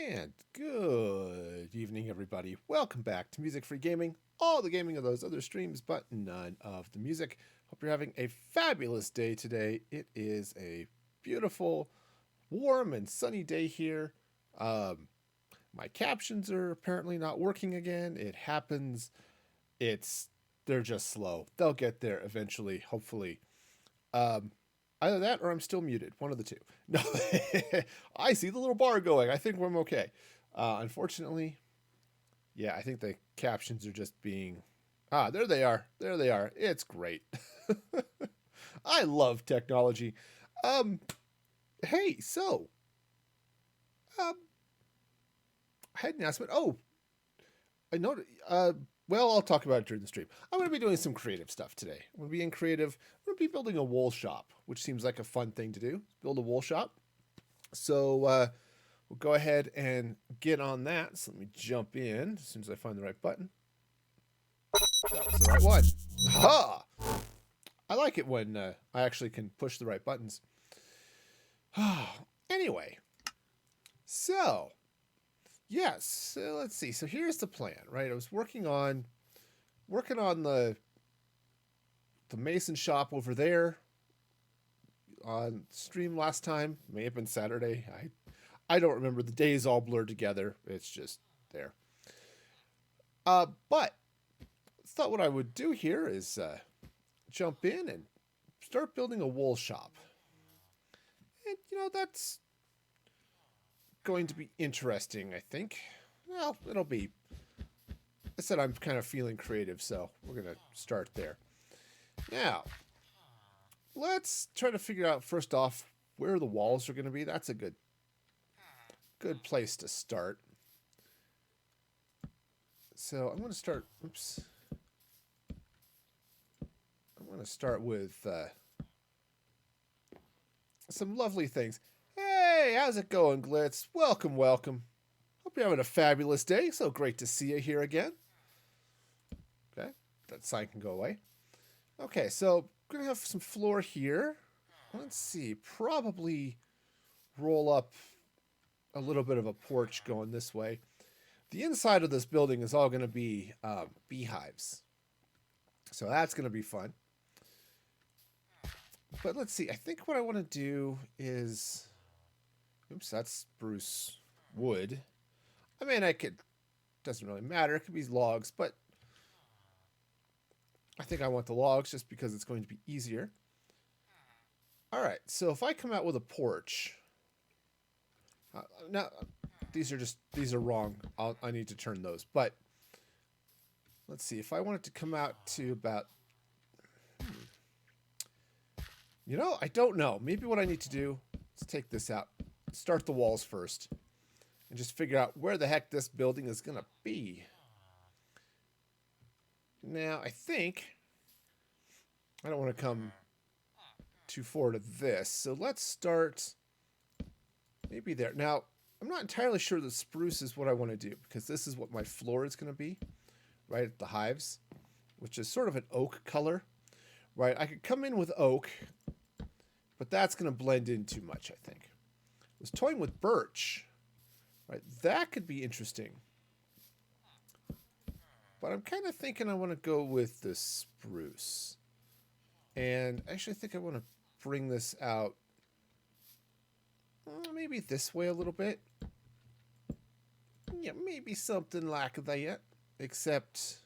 And good evening, everybody. Welcome back to Music Free Gaming. All the gaming of those other streams, but none of the music. Hope you're having a fabulous day today. It is a beautiful, warm, and sunny day here. My captions are apparently not working again. It happens. They're just slow. They'll get there eventually, hopefully. Um, Either that or I'm still muted. One of the two. No, I see the little bar going. I think I'm okay. Unfortunately, yeah, I think the captions are just being. Ah, there they are. There they are. It's great. I love technology. Um, hey, so um, I had an announcement. Oh, I know. Well, I'll talk about it during the stream. I'm going to be doing some creative stuff today. I'm going to be in creative. I'm going to be building a wool shop, which seems like a fun thing to do. Build a wool shop. So we'll go ahead and get on that. So let me jump in as soon as I find the right button. That was the right one. Ha! I like it when I actually can push the right buttons. Anyway, so yes, so let's see. So here's the plan, right? I was working on the mason shop over there on stream last time. May have been Saturday. I don't remember. The days all blurred together. It's just there. But thought what I would do here is jump in and start building a wool shop. And that's going to be interesting, I think. Well, it'll be. I said I'm kind of feeling creative, so we're going to start there. Now, let's try to figure out first off where the walls are going to be. That's a good place to start. So I'm going to start. Oops. I'm going to start with some lovely things. Hey, how's it going, Glitz? Welcome, welcome. Hope you're having a fabulous day. So great to see you here again. Okay, that sign can go away. Okay, so we're going to have some floor here. Let's see, probably roll up a little bit of a porch going this way. The inside of this building is all going to be beehives. So that's going to be fun. But let's see, I think what I want to do is... Oops, that's spruce wood. I mean, doesn't really matter. It could be logs, but I think I want the logs just because it's going to be easier. All right, so if I come out with a porch... now, these are wrong. I need to turn those. But let's see, if I want it to come out to about... I don't know. Maybe what I need to do is take this out. Start the walls first. And just figure out where the heck this building is going to be. Now, I think... I don't want to come too far to this. So let's start... maybe there. Now, I'm not entirely sure the spruce is what I want to do. Because this is what my floor is going to be. Right at the hives. Which is sort of an oak color. Right, I could come in with oak. But that's going to blend in too much, I think. I was toying with birch. Right, that could be interesting. But I'm kind of thinking I want to go with the spruce. And actually I think I want to bring this out maybe this way a little bit. Yeah, maybe something like that. Except,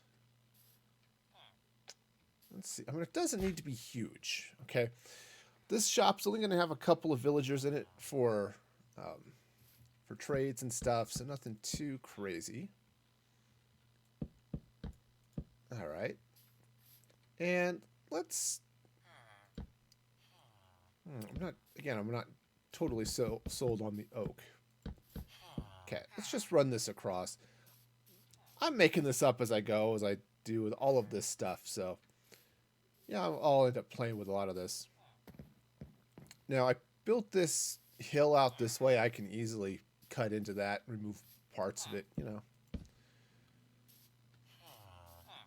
let's see. I mean, it doesn't need to be huge, okay? This shop's only going to have a couple of villagers in it for trades and stuff, so nothing too crazy. All right. And let's... I'm not totally sold on the oak. Okay, let's just run this across. I'm making this up as I go, as I do with all of this stuff, so... yeah, I'll end up playing with a lot of this. Now, I built this hill out this way. I can easily cut into that, remove parts of it,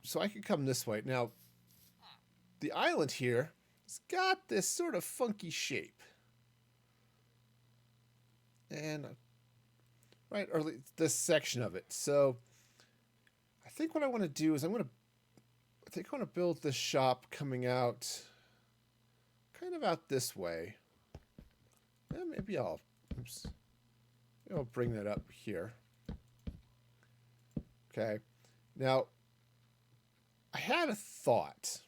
So I can come this way. Now, the island here has got this sort of funky shape. And, right, or this section of it. So I think what I want to do is I want to build this shop coming out kind of out this way. And maybe I'll bring that up here. Okay. Now, I had a thought,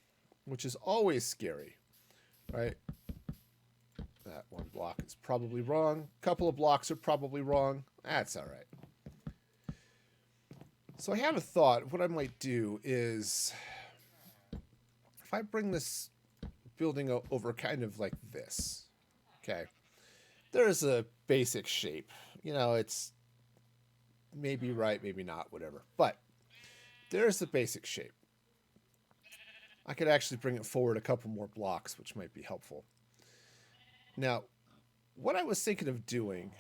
which is always scary, right? That one block is probably wrong. A couple of blocks are probably wrong. That's all right. So I had a thought. What I might do is, if I bring this building over kind of like this, okay, there's a basic shape. You know, it's maybe right, maybe not, whatever. But there's the basic shape. I could actually bring it forward a couple more blocks, which might be helpful. Now, what I was thinking of doing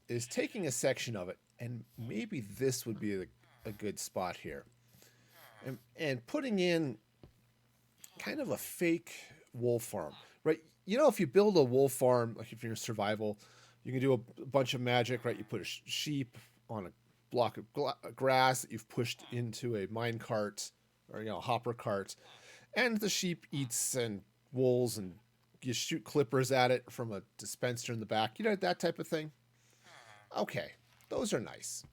is taking a section of it, and maybe this would be a good spot here, and putting in kind of a fake wool farm, right? You know, if you build a wool farm, like if you're in survival, you can do a bunch of magic, right? You put a sheep on a block of grass that you've pushed into a mine cart or, you know, hopper cart, and the sheep eats and wools, and you shoot clippers at it from a dispenser in the back, you know, that type of thing. Okay, those are nice.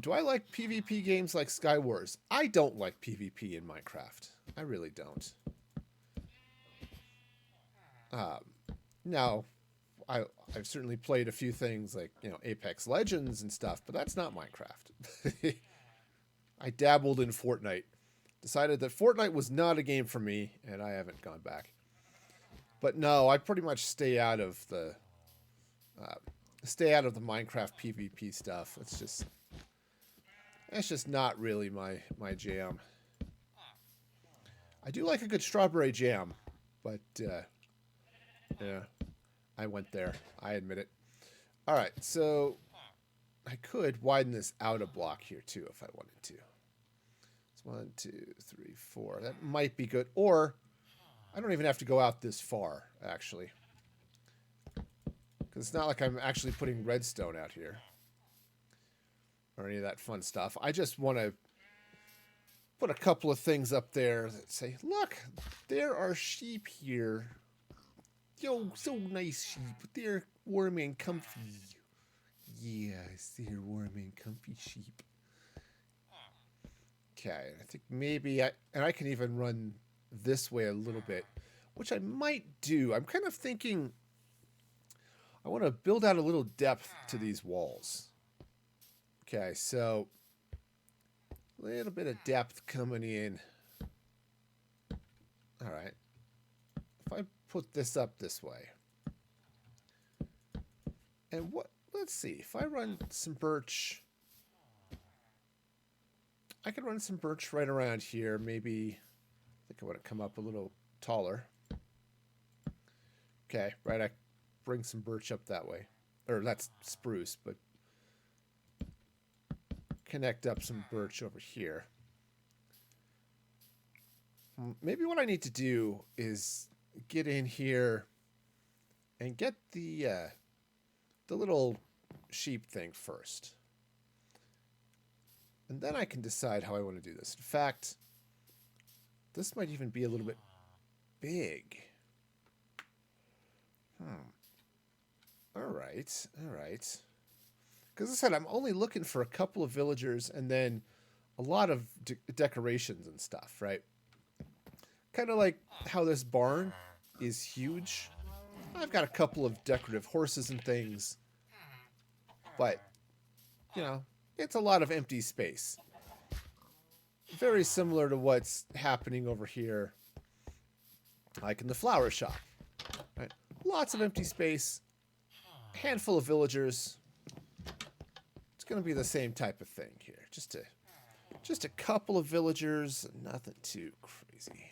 Do I like PvP games like Skywars? I don't like PvP in Minecraft. I really don't. Now, I've certainly played a few things like, you know, Apex Legends and stuff, but that's not Minecraft. I dabbled in Fortnite. Decided that Fortnite was not a game for me, and I haven't gone back. But no, I pretty much stay out of the Minecraft PvP stuff. It's just not really my jam. I do like a good strawberry jam, but yeah, I went there. I admit it. All right, so I could widen this out a block here too if I wanted to. It's 1, 2, 3, 4. That might be good. Or I don't even have to go out this far, actually. Because it's not like I'm actually putting redstone out here. Or any of that fun stuff. I just want to put a couple of things up there that say, look, there are sheep here. Yo, so nice sheep. They're warm and comfy. Yes, they're warm and comfy sheep. Okay, I think maybe I can even run this way a little bit, which I might do. I'm kind of thinking I want to build out a little depth to these walls. Okay, so a little bit of depth coming in. All right. If I put this up this way. And let's see, if I run some birch, I could run some birch right around here. Maybe, I think I want to come up a little taller. Okay, right, I bring some birch up that way. Or that's spruce, but connect up some birch over here. Maybe what I need to do is get in here and get the little sheep thing first. And then I can decide how I want to do this. In fact, this might even be a little bit big. All right. Because as I said, I'm only looking for a couple of villagers and then a lot of decorations and stuff, right? Kind of like how this barn is huge. I've got a couple of decorative horses and things. But, you know, it's a lot of empty space. Very similar to what's happening over here, like in the flower shop. Right? Lots of empty space, a handful of villagers. It's going to be the same type of thing here. Just a couple of villagers, nothing too crazy.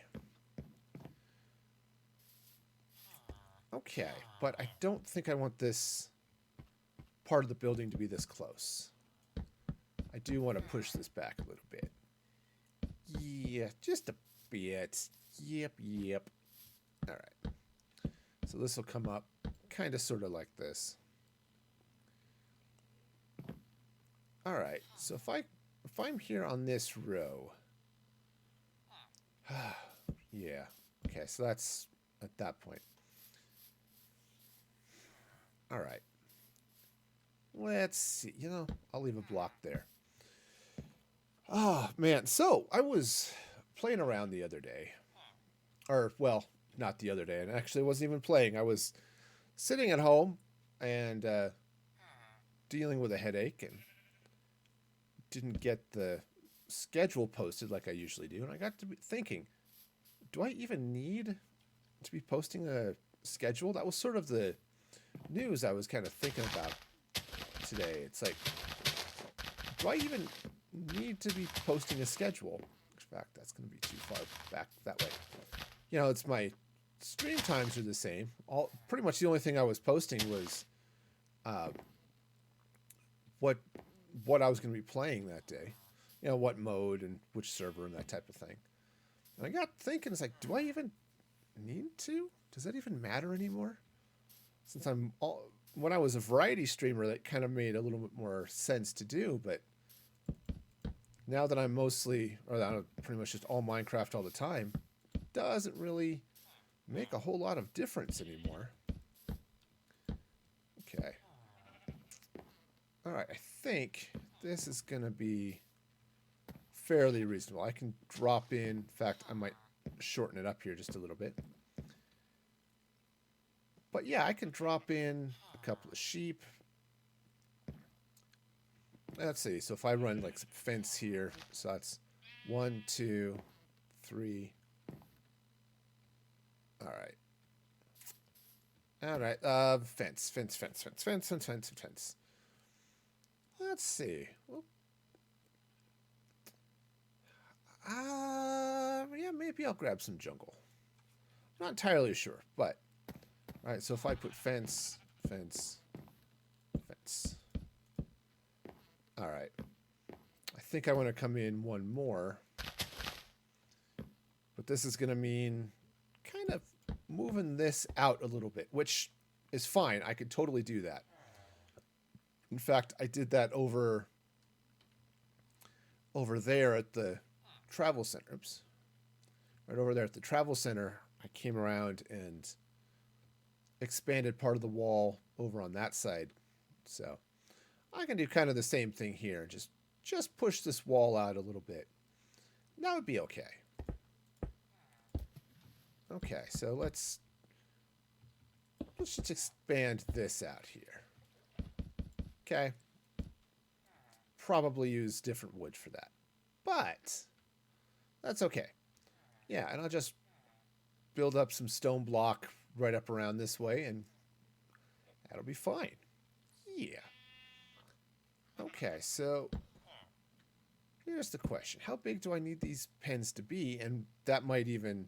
Okay, but I don't think I want this part of the building to be this close. I do want to push this back a little bit. Yeah, just a bit. Yep. All right. So this will come up kind of sort of like this. All right, so if I'm here on this row, yeah, okay, so that's at that point. All right, let's see. You know, I'll leave a block there. Oh man, so I was playing around the other day, or well, not the other day, and actually I wasn't even playing. I was sitting at home and dealing with a headache and didn't get the schedule posted like I usually do. And I got to be thinking, do I even need to be posting a schedule? That was sort of the news I was kind of thinking about today. It's like, do I even need to be posting a schedule? In fact, that's going to be too far back that way. You know, it's my stream times are the same. Pretty much the only thing I was posting was what I was going to be playing that day. You know, what mode and which server and that type of thing. And I got thinking, it's like, do I even need to? Does that even matter anymore? Since when I was a variety streamer, that kind of made a little bit more sense to do, but now that I'm mostly, or I'm pretty much just all Minecraft all the time, it doesn't really make a whole lot of difference anymore. Okay. All right, I think this is going to be fairly reasonable. I can drop in fact, I might shorten it up here just a little bit. But yeah, I can drop in a couple of sheep. Let's see. So if I run like some fence here, so that's 1, 2, 3. All right. All right. Fence. Let's see. Yeah, maybe I'll grab some jungle. Not entirely sure, but all right. So if I put fence. All right. I think I want to come in one more. But this is going to mean kind of moving this out a little bit, which is fine. I could totally do that. In fact, I did that over there at the travel center. Oops. Right over there at the travel center, I came around and expanded part of the wall over on that side. So I can do kind of the same thing here. Just push this wall out a little bit. That would be okay. Okay, so let's just expand this out here. Okay. Probably use different wood for that. But that's okay. Yeah, and I'll just build up some stone block right up around this way, and that'll be fine. Yeah. Okay, so here's the question. How big do I need these pens to be? And that might even,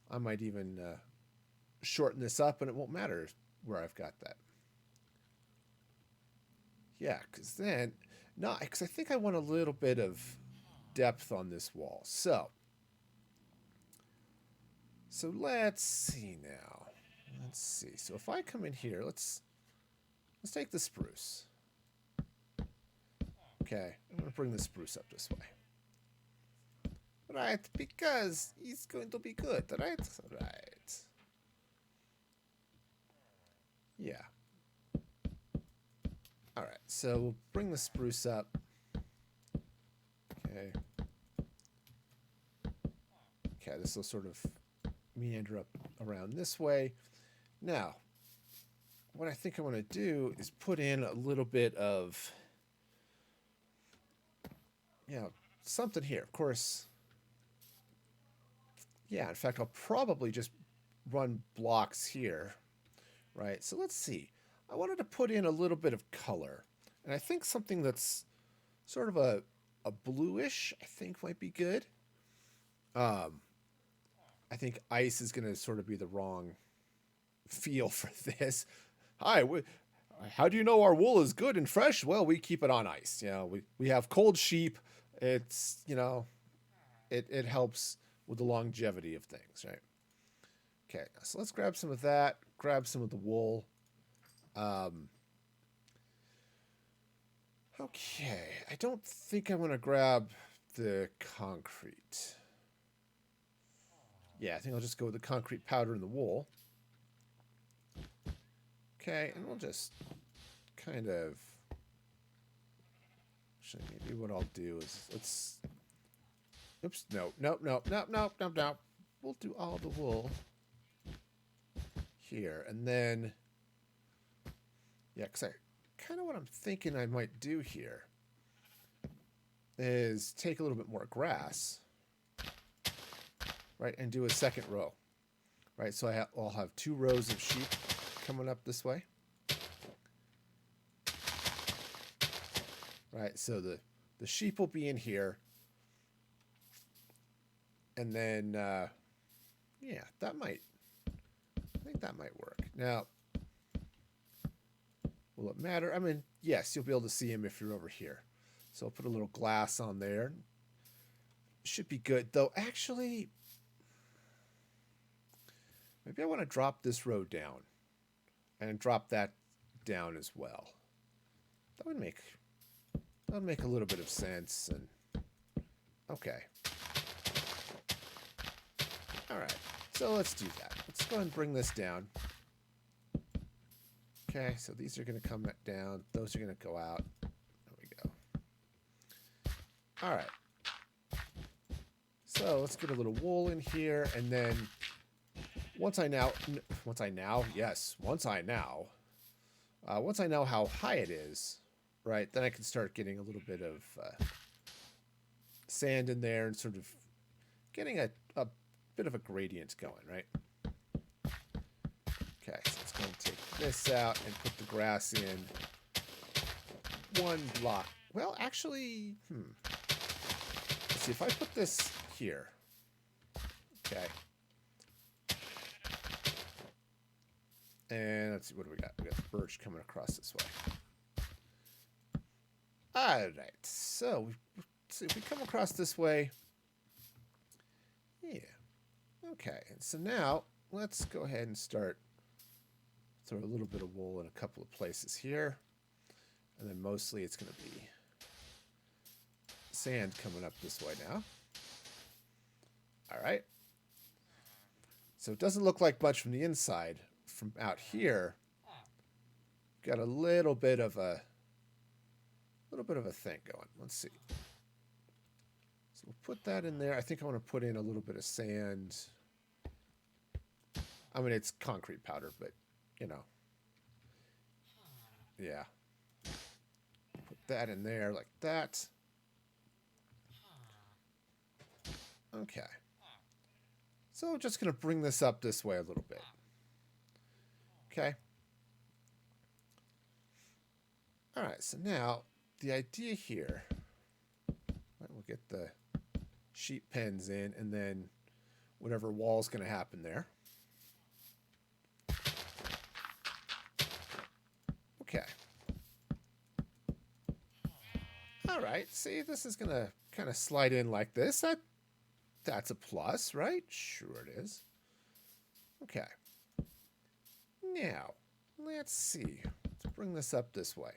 I might even shorten this up and it won't matter where I've got that. Yeah, because then, no, because I think I want a little bit of depth on this wall. So let's see now. Let's see. So if I come in here, let's take the spruce. Okay, I'm going to bring the spruce up this way. Right, because it's going to be good, right? Right. Yeah. All right, so we'll bring the spruce up. Okay. Okay, this will sort of meander up around this way. Now, what I think I want to do is put in a little bit of, you know, something here. Of course, yeah, in fact, I'll probably just run blocks here, right? So let's see. I wanted to put in a little bit of color, and I think something that's sort of a bluish, I think might be good. I think ice is going to sort of be the wrong feel for this. Hi, how do you know our wool is good and fresh? Well, we keep it on ice. You know, we have cold sheep. It's, you know, it helps with the longevity of things, right? Okay, so let's grab some of that, grab some of the wool. Okay, I don't think I want to grab the concrete. Yeah, I think I'll just go with the concrete powder and the wool. Okay, and we'll just kind of... Actually, maybe what I'll do is let's... Oops, no. We'll do all the wool here, and then... Yeah, because kind of what I'm thinking I might do here is take a little bit more grass, right, and do a second row, right? So I'll have 2 rows of sheep coming up this way, right? So the sheep will be in here, and then yeah, I think that might work. Now, will it matter? I mean, yes, you'll be able to see him if you're over here. So I'll put a little glass on there. Should be good, though. Actually, maybe I want to drop this row down and drop that down as well. That would make a little bit of sense. And okay. All right. So let's do that. Let's go ahead and bring this down. Okay, so these are going to come down. Those are going to go out. There we go. All right. So let's get a little wool in here, and then once I know how high it is, right, then I can start getting a little bit of sand in there and sort of getting a bit of a gradient going, right? Okay, so let's go and take this out and put the grass in 1 block. Well, actually, let's see, if I put this here, okay, and let's see, what do we got? We got the birch coming across this way. All right, so if we come across this way, yeah, okay, and so now let's go ahead and start. Throw a little bit of wool in a couple of places here. And then mostly it's going to be sand coming up this way now. All right. So it doesn't look like much from the inside. From out here, got a little bit of a thing going. Let's see. So we'll put that in there. I think I want to put in a little bit of sand. I mean, it's concrete powder, but you know, yeah. Put that in there like that. Okay. So I'm just going to bring this up this way a little bit. Okay. All right, so now the idea here, right, we'll get the sheep pens in, and then whatever wall's going to happen there. Okay. All right. See, this is going to kind of slide in like this. That's a plus, right? Sure it is. Okay. Now, let's see. Let's bring this up this way.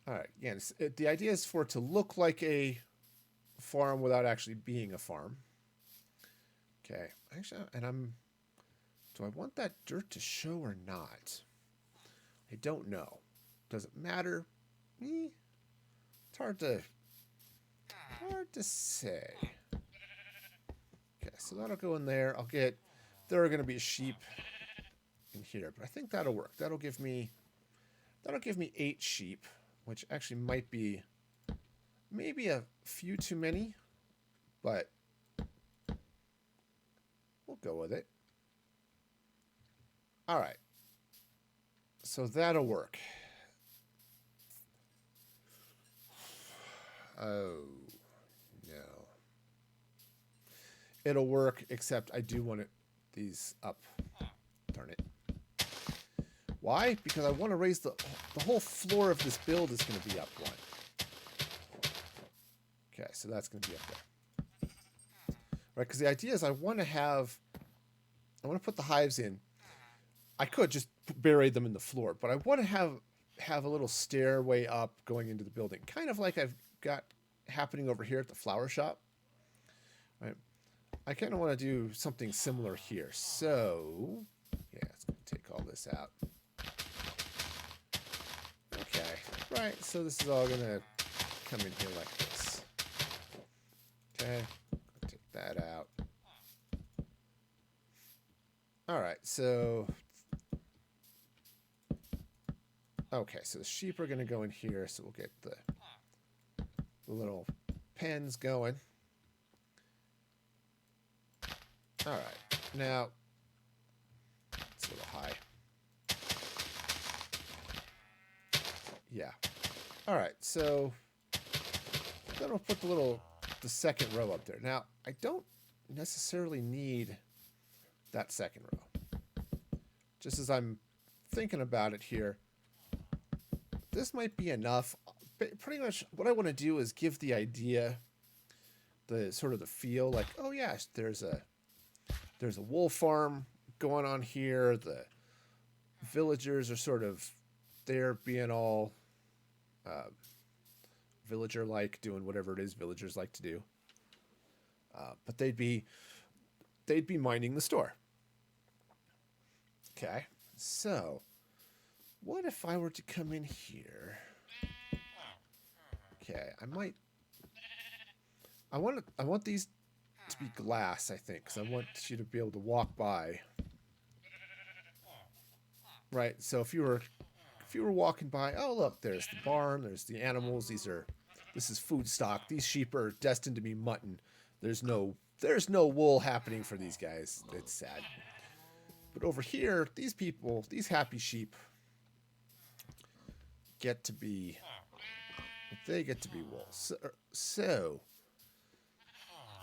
All right. Again, the idea is for it to look like a farm without actually being a farm. Okay. Actually, and do I want that dirt to show or not? I don't know. Does it matter? It's hard to say. Okay, so that'll go in there. There are going to be sheep in here, but I think that'll work. That'll give me 8 sheep, which actually might be maybe a few too many, but we'll go with it. All right. So that'll work. Oh, no. It'll work, except I do want these up. Darn it. Why? Because I want to raise the whole floor of this build is going to be up 1. Okay, so that's going to be up there. Right, because the idea is I want to put the hives in I could just bury them in the floor, but I want to have a little stairway up going into the building, kind of like I've got happening over here at the flower shop. Right? I kind of want to do something similar here. So, yeah, it's going to take all this out. Okay, right. So this is all going to come in here like this. Okay, take that out. All right, so okay, so the sheep are going to go in here, so we'll get the little pens going. All right, now it's a little high. Yeah. All right, so then we'll put the second row up there. Now, I don't necessarily need that second row. Just as I'm thinking about it here, this might be enough. Pretty much what I want to do is give the idea, the sort of the feel like, oh yeah, there's a wool farm going on here. The villagers are sort of there being all villager-like, doing whatever it is villagers like to do. But they'd be minding the store. Okay, so what if I were to come in here? Okay, I want these to be glass, I think, because I want you to be able to walk by. Right, so if you were walking by, oh look, there's the barn, there's the animals, this is food stock. These sheep are destined to be mutton. There's no wool happening for these guys. It's sad. But over here, these people, these happy sheep get to be wool. So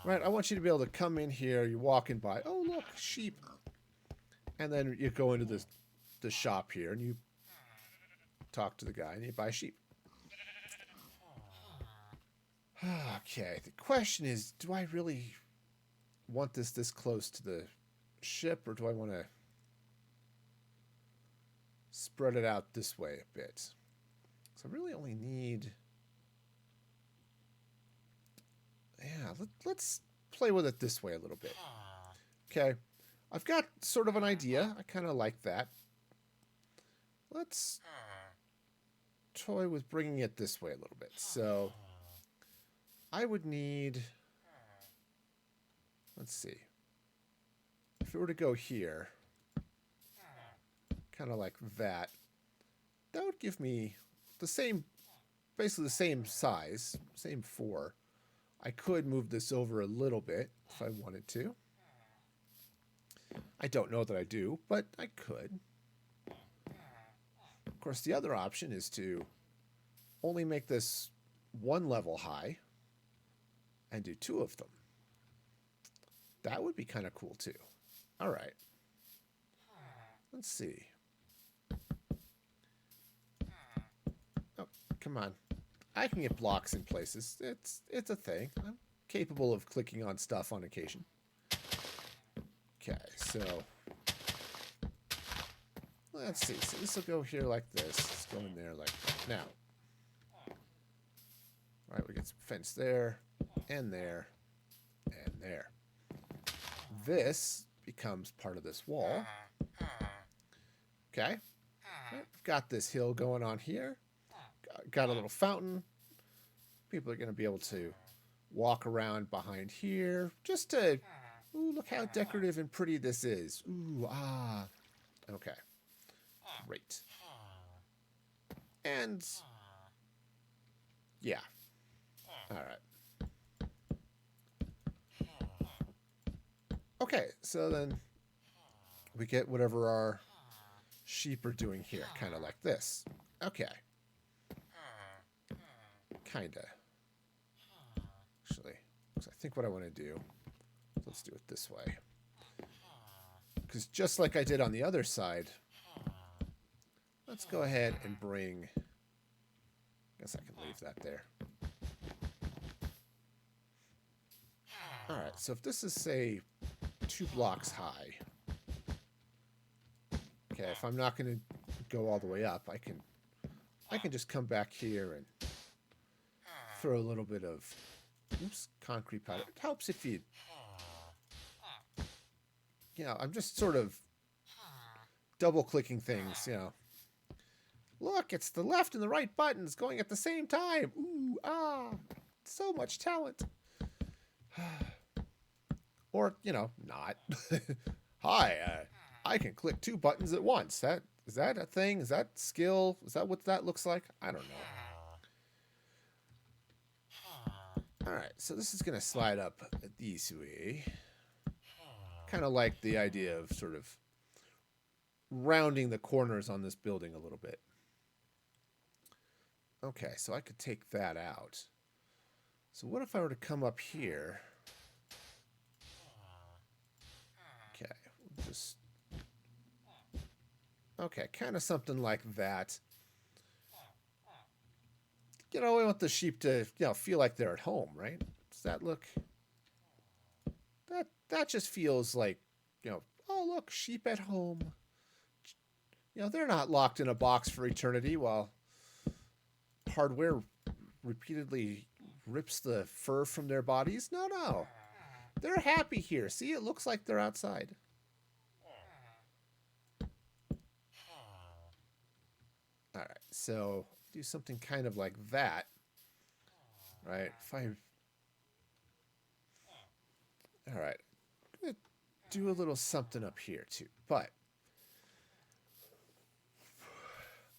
right, I want you to be able to come in here, you're walking by, oh look, sheep. And then you go into the shop here and you talk to the guy and you buy sheep. Okay, the question is, do I really want this close to the ship, or do I want to spread it out this way a bit? So I really only need... Yeah, let's play with it this way a little bit. Okay, I've got sort of an idea. I kind of like that. Let's toy with bringing it this way a little bit. So I would need... Let's see. If it were to go here, kind of like that, that would give me the same, basically the same size, same 4. I could move this over a little bit if I wanted to. I don't know that I do, but I could. Of course, the other option is to only make this 1 level high and do 2 of them. That would be kind of cool too. All right. Let's see. Oh, come on. I can get blocks in places. It's a thing. I'm capable of clicking on stuff on occasion. Okay, so let's see. So this will go here like this. It's going there like that. Now, all right, we get some fence there, and there, and there. This becomes part of this wall. Okay. Right, got this hill going on here. Got a little fountain. People are going to be able to walk around behind here just to... Ooh, look how decorative and pretty this is. Ooh, ah. Okay. Great. And... yeah. All right. Okay, so then we get whatever our sheep are doing here, kind of like this. Okay. Kind of. Actually, I think what I want to do, let's do it this way. Because just like I did on the other side, let's go ahead and bring... I guess I can leave that there. Alright, so if this is, say, 2 blocks high. Okay, if I'm not going to go all the way up, I can just come back here and throw a little bit of, oops, concrete powder. It helps if you know, I'm just sort of double-clicking things, you know. Look, it's the left and the right buttons going at the same time. Ooh, ah, so much talent. Or, you know, not. Hi, I can click 2 buttons at once. Is that a thing? Is that skill? Is that what that looks like? I don't know. All right, so this is going to slide up this way. Kind of like the idea of sort of rounding the corners on this building a little bit. Okay, so I could take that out. So what if I were to come up here? Okay, we'll just... Okay, kind of something like that. You know, we want the sheep to, you know, feel like they're at home, right? Does that look... That just feels like, you know, oh, look, sheep at home. You know, they're not locked in a box for eternity while hardware repeatedly rips the fur from their bodies. No, no. They're happy here. See, it looks like they're outside. All right, so do something kind of like that. Right, if I... All right, I'm going to do a little something up here too, but...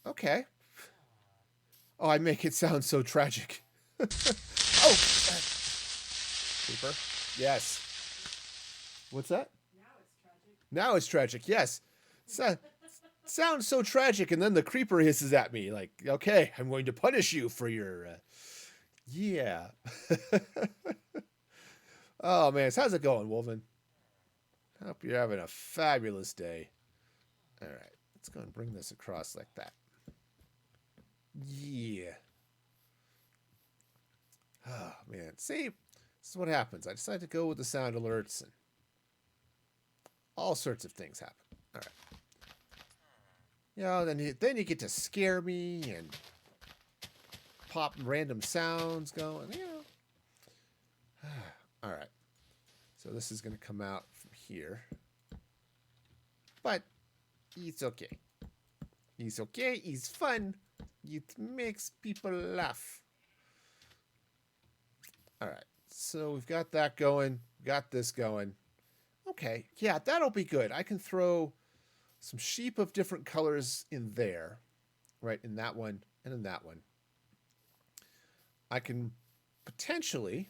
Okay. Oh, I make it sound so tragic. Oh! Creeper? Yes. What's that? Now it's tragic, yes. Sounds so tragic, and then the creeper hisses at me like, okay, I'm going to punish you for your... Yeah. Oh, man, so how's it going, Wolven? Hope you're having a fabulous day. All right, let's go and bring this across like that. Yeah. Oh, man. See, this is what happens. I decide to go with the sound alerts, and all sorts of things happen. All right. You know, then you get to scare me and pop random sounds going, you know. All right. So this is going to come out from here. But it's okay. It's okay. It's fun. It makes people laugh. All right. So we've got that going. Got this going. Okay. Yeah, that'll be good. I can throw some sheep of different colors in there. Right? In that one and in that one. I can potentially...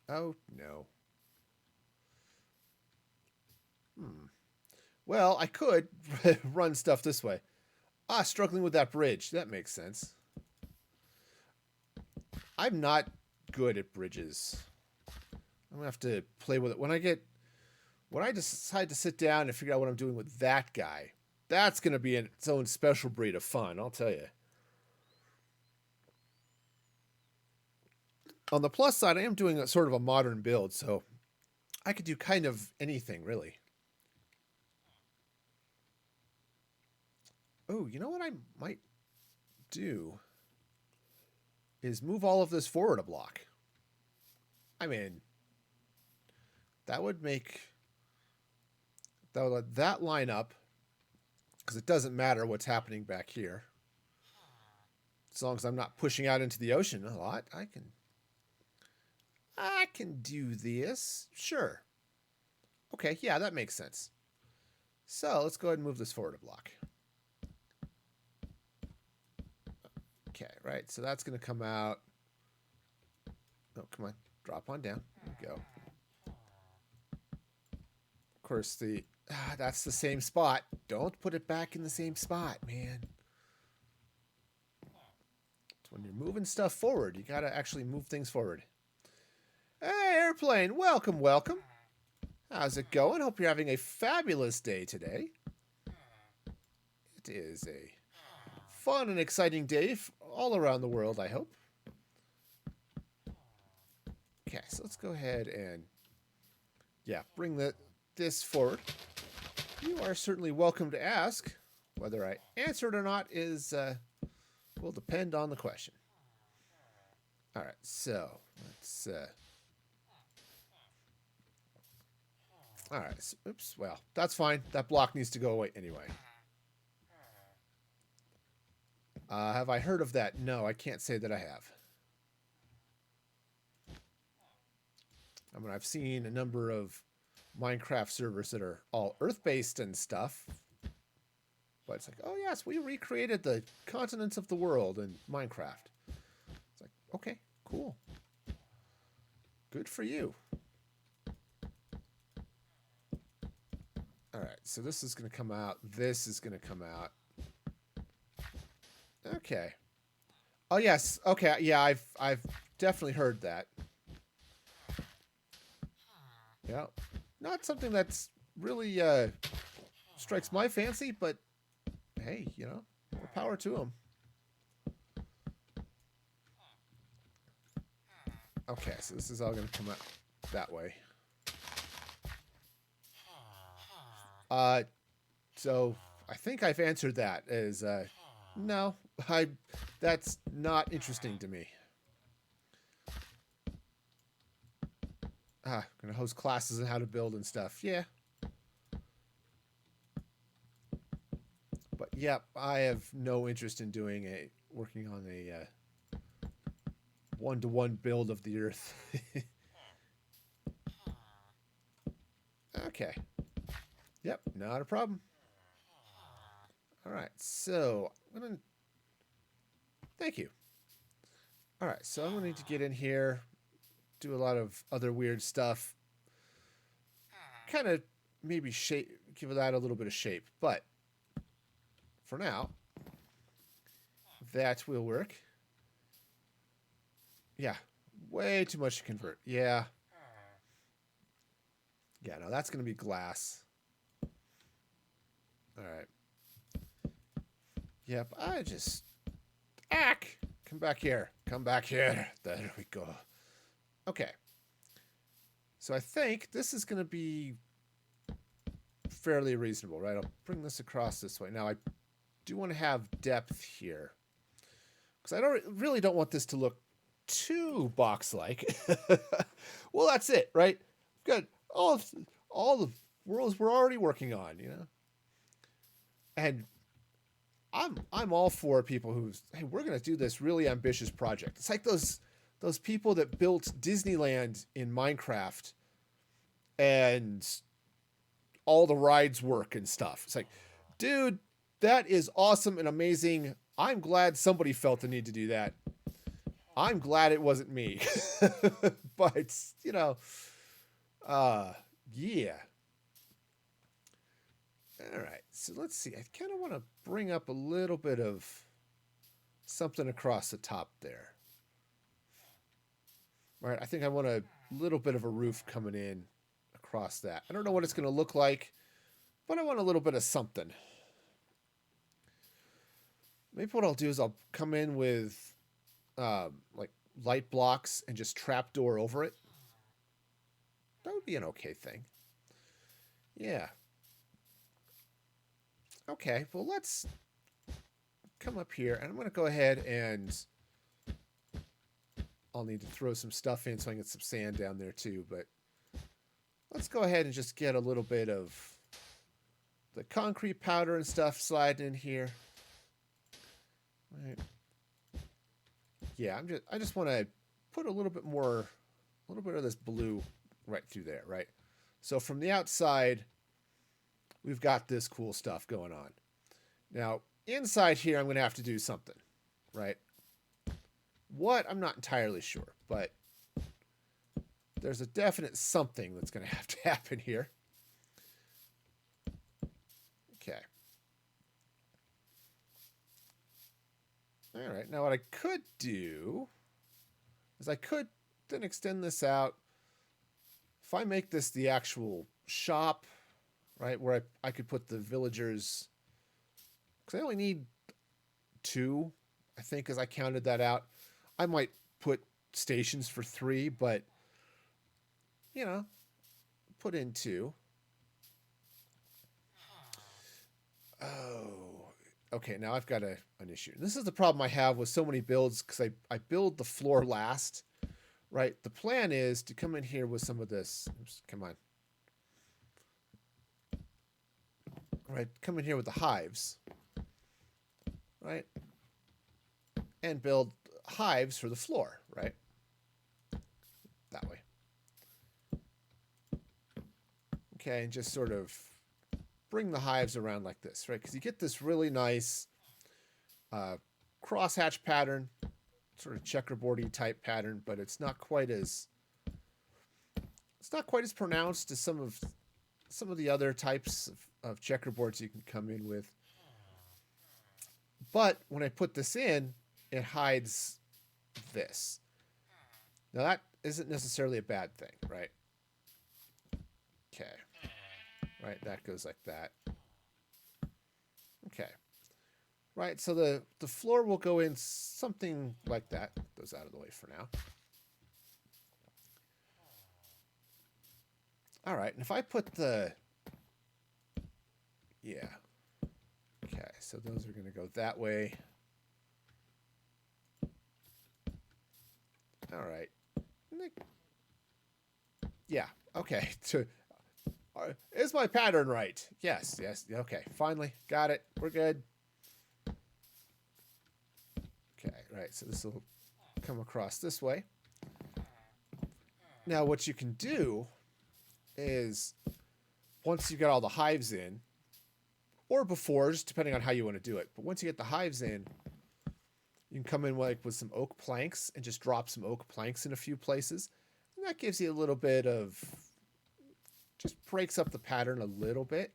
Oh, no. Well, I could run stuff this way. Ah, struggling with that bridge. That makes sense. I'm not good at bridges. I'm going to have to play with it. When I decide to sit down and figure out what I'm doing with that guy, that's going to be its own special breed of fun, I'll tell you. On the plus side, I am doing a sort of a modern build, so I could do kind of anything, really. Oh, you know what I might do is move all of this forward a block. I mean, that would let that line up, because it doesn't matter what's happening back here. As long as I'm not pushing out into the ocean a lot, I can do this. Sure. Okay, yeah, that makes sense. So let's go ahead and move this forward a block. Okay, right, so that's going to come out. Oh, come on. Drop on down. There we go. Of course, that's the same spot. Don't put it back in the same spot, man. When you're moving stuff forward, you got to actually move things forward. Hey, airplane, welcome, welcome. How's it going? Hope you're having a fabulous day today. It is a fun and exciting day all around the world, I hope. Okay, so let's go ahead and, yeah, bring this forward. You are certainly welcome to ask. Whether I answer it or not is will depend on the question. All right, so let's. All right. So, oops. Well, that's fine. That block needs to go away anyway. Have I heard of that? No, I can't say that I have. I mean, I've seen a number of Minecraft servers that are all Earth-based and stuff. But it's like, oh yes, we recreated the continents of the world in Minecraft. It's like, okay, cool. Good for you. All right, so this is going to come out. This is going to come out. Okay. Oh yes. Okay. Yeah, I've definitely heard that. Yeah. Not something that's really strikes my fancy, but hey, you know, more power to them. Okay, so this is all going to come out that way. So I think I've answered that as no, that's not interesting to me. Gonna host classes on how to build and stuff. Yeah. But yep, I have no interest in working on a one-to-one build of the Earth. Okay. Yep, not a problem. All right, so I'm gonna. Thank you. All right, so I'm gonna need to get in here, do a lot of other weird stuff. Kind of maybe give that a little bit of shape, but for now, that will work. Yeah, way too much to convert. Yeah. Yeah, no, that's going to be glass. All right. Yep, come back here. Come back here. There we go. Okay. So I think this is going to be fairly reasonable, right? I'll bring this across this way. Now, I do want to have depth here, because I really don't want this to look too box-like. Well, that's it, right? We've got all the worlds we're already working on, you know? And I'm all for people hey, we're going to do this really ambitious project. It's like those people that built Disneyland in Minecraft and all the rides work and stuff. It's like, dude, that is awesome and amazing. I'm glad somebody felt the need to do that. I'm glad it wasn't me. But, you know, yeah. All right, so let's see. I kind of want to bring up a little bit of something across the top there. All right, I think I want a little bit of a roof coming in across that. I don't know what it's going to look like, but I want a little bit of something. Maybe what I'll do is I'll come in with like light blocks and just trapdoor over it. That would be an okay thing. Yeah. Okay, well, let's come up here, and I'm going to go ahead and I'll need to throw some stuff in so I can get some sand down there too, but let's go ahead and just get a little bit of the concrete powder and stuff sliding in here. All right. Yeah, I just want to put a little bit of this blue right through there, right? So from the outside, we've got this cool stuff going on. Now, inside here, I'm going to have to do something, right? What? I'm not entirely sure, but there's a definite something that's going to have to happen here. Okay. All right. Now, what I could do is I could then extend this out. If I make this the actual shop, right, where I could put the villagers, because I only need 2, I think, as I counted that out. I might put stations for 3, but, you know, put in 2. Oh, okay. Now I've got an issue. This is the problem I have with so many builds because I build the floor last, right? The plan is to come in here with some of this. Oops, come on. Right, come in here with the hives, right? And build hives for the floor, right? That way. Okay, and just sort of bring the hives around like this, right? Because you get this really nice crosshatch pattern, sort of checkerboardy type pattern, but it's not quite as pronounced as some of the other types of checkerboards you can come in with. But when I put this in, it hides this. Now that isn't necessarily a bad thing, right? Okay. Right, that goes like that. Okay. Right, so the floor will go in something like that. Those out of the way for now. All right, and if I put the... Yeah. Okay, so those are going to go that way. All right. Yeah, okay. Is my pattern right? Yes, yes. Okay, finally. Got it. We're good. Okay, right. So this will come across this way. Now, what you can do is once you get all the hives in, or before, just depending on how you want to do it. But once you get the hives in, you can come in like with some oak planks and just drop some oak planks in a few places. And that gives you a little bit of, just breaks up the pattern a little bit.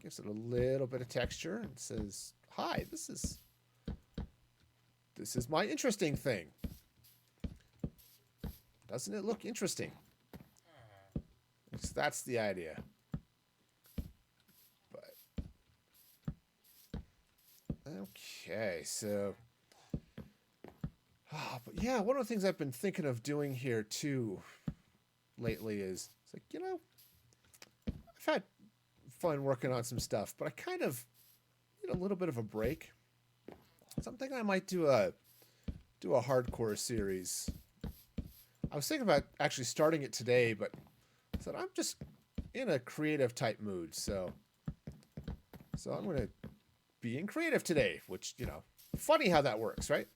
Gives it a little bit of texture and says, hi, this is my interesting thing. Doesn't it look interesting? That's the idea. Okay, so... but yeah, one of the things I've been thinking of doing here, too, lately is... It's like, you know, I've had fun working on some stuff, but I kind of need a little bit of a break. So I'm thinking I might do a hardcore series. I was thinking about actually starting it today, but I said I'm just in a creative type mood, so I'm going to being creative today, which, you know, funny how that works, right?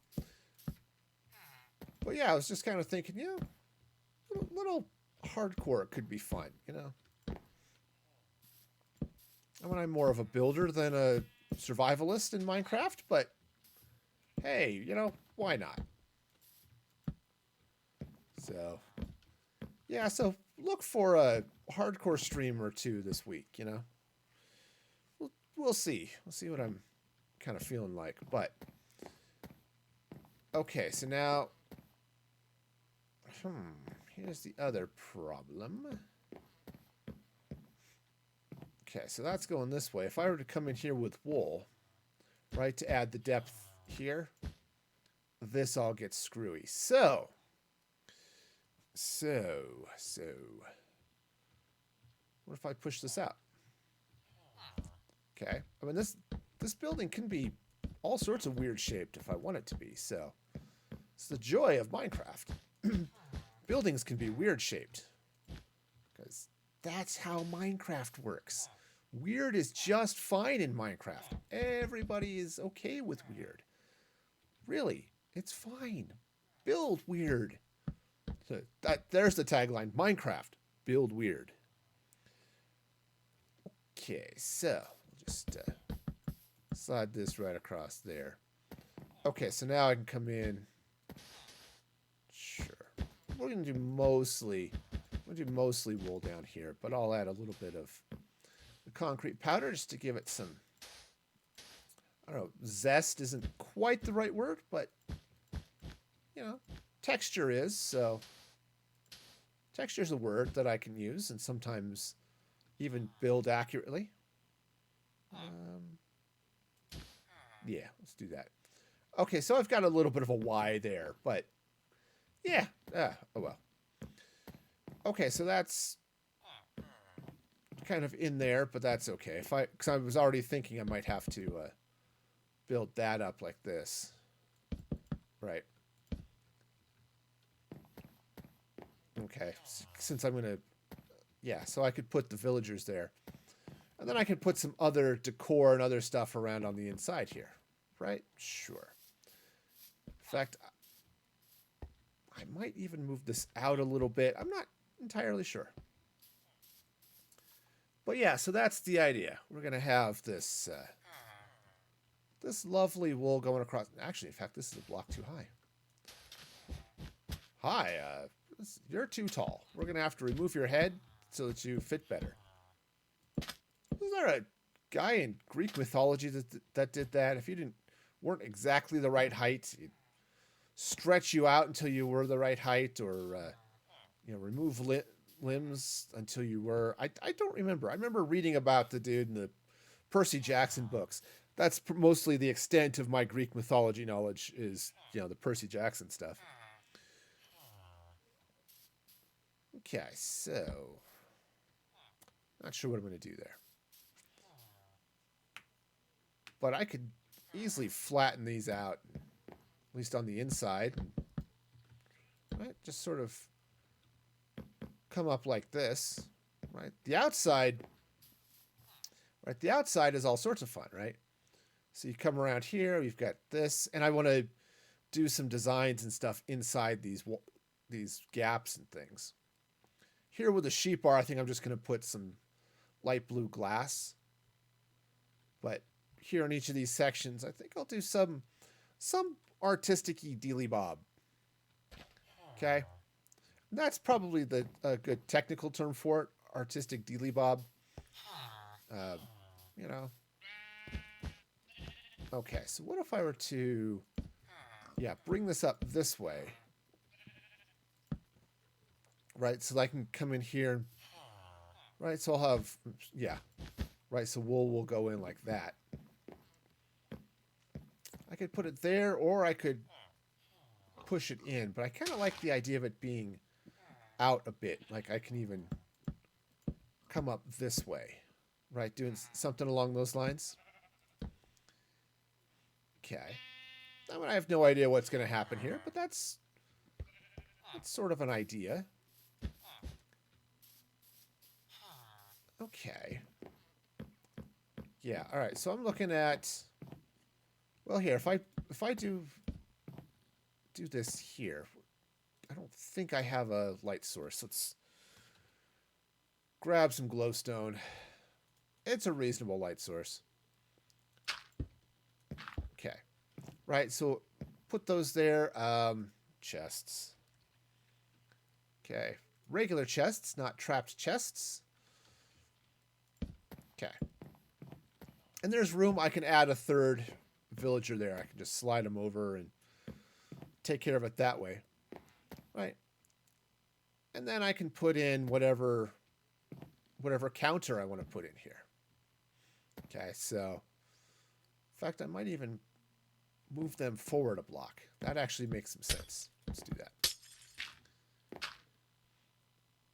But yeah, I was just kind of thinking, you know, little hardcore could be fun, you know. I mean, I'm more of a builder than a survivalist in Minecraft, but hey, you know, why not? So, yeah, so look for a hardcore stream or two this week, you know. We'll see. We'll see what I'm kind of feeling like. But, okay, so now, here's the other problem. Okay, so that's going this way. If I were to come in here with wool, right, to add the depth here, this all gets screwy. So, what if I push this out? Okay, I mean, this building can be all sorts of weird shaped if I want it to be, so it's the joy of Minecraft. Buildings can be weird shaped, because that's how Minecraft works. Weird is just fine in Minecraft. Everybody is okay with weird. Really, it's fine. Build weird. So there's the tagline, Minecraft, build weird. Okay, so just slide this right across there. Okay, so now I can come in. Sure. We're going to do mostly wool down here, but I'll add a little bit of the concrete powder just to give it some, I don't know, zest isn't quite the right word, but, you know, texture is, so texture is a word that I can use and sometimes even build accurately. Yeah, let's do that. Okay, so I've got a little bit of a Y there, but yeah, oh well. Okay, so that's kind of in there, but that's okay. Because I was already thinking I might have to build that up like this. Right. Okay. Since I'm going to... Yeah, so I could put the villagers there. And then I could put some other decor and other stuff around on the inside here. Right? Sure. In fact, I might even move this out a little bit. I'm not entirely sure. But yeah, so that's the idea. We're going to have this this lovely wool going across. Actually, in fact, this is a block too high. Hi, you're too tall. We're going to have to remove your head so that you fit better. Was there a guy in Greek mythology that did that? If you weren't exactly the right height, he'd stretch you out until you were the right height, or remove limbs until you were... I don't remember. I remember reading about the dude in the Percy Jackson books. That's mostly the extent of my Greek mythology knowledge, is, the Percy Jackson stuff. Okay, so... Not sure what I'm going to do there. But I could easily flatten these out, at least on the inside. Right? Just sort of come up like this. Right? The outside... Right? The outside is all sorts of fun, right? So you come around here, we've got this, and I want to do some designs and stuff inside these gaps and things. Here where the sheep are, I think I'm just going to put some light blue glass. But here in each of these sections, I think I'll do some artistic-y dealy-bob. Okay? And that's probably a good technical term for it, artistic dealy-bob. Okay, so what if I were to, bring this up this way, right? So I can come in here, right? So I'll have, right? So wool will go in like that. I could put it there, or I could push it in, but I kind of like the idea of it being out a bit. Like I can even come up this way, right? Doing something along those lines. Okay. I mean, I have no idea what's going to happen here, but that's sort of an idea. Okay. Yeah, all right. So I'm looking at, well, here, if I do this here, I don't think I have a light source. Let's grab some glowstone. It's a reasonable light source. Okay. Right, so put those there. Chests. Okay. Regular chests, not trapped chests. Okay. And there's room. I can add a third villager there. I can just slide them over and take care of it that way. Right. And then I can put in whatever counter I want to put in here. Okay, so... In fact, I might even move them forward a block. That actually makes some sense. Let's do that.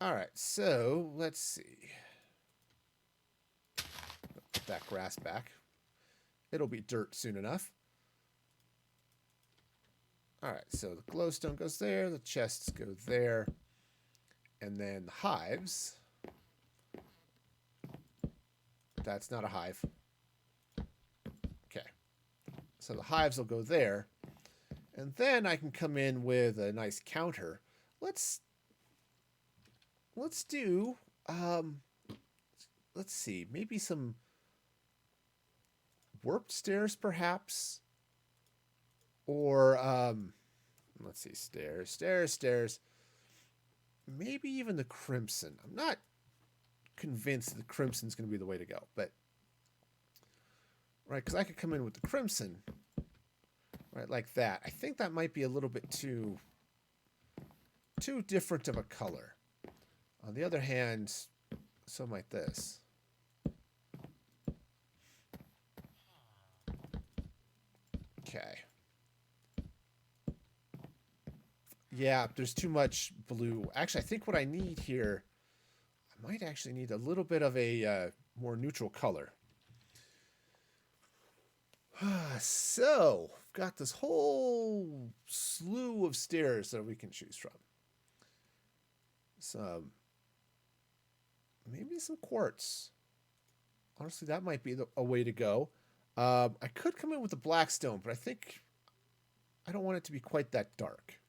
All right, so let's see. Put that grass back. It'll be dirt soon enough. All right, so the glowstone goes there, the chests go there, and then the hives. That's not a hive. Okay. So the hives will go there. And then I can come in with a nice counter. Let's do, let's see, maybe some warped stairs perhaps. Or, let's see, stairs. Maybe even the crimson. I'm not convinced the crimson's going to be the way to go, but right, because I could come in with the crimson, right, like that. I think that might be a little bit too different of a color. On the other hand, so might this. Okay. Yeah, there's too much blue. Actually, I think what I need here, I might actually need a little bit of a more neutral color. So, we've got this whole slew of stairs that we can choose from. Some, maybe some quartz. Honestly, that might be a way to go. I could come in with a black stone, but I think I don't want it to be quite that dark.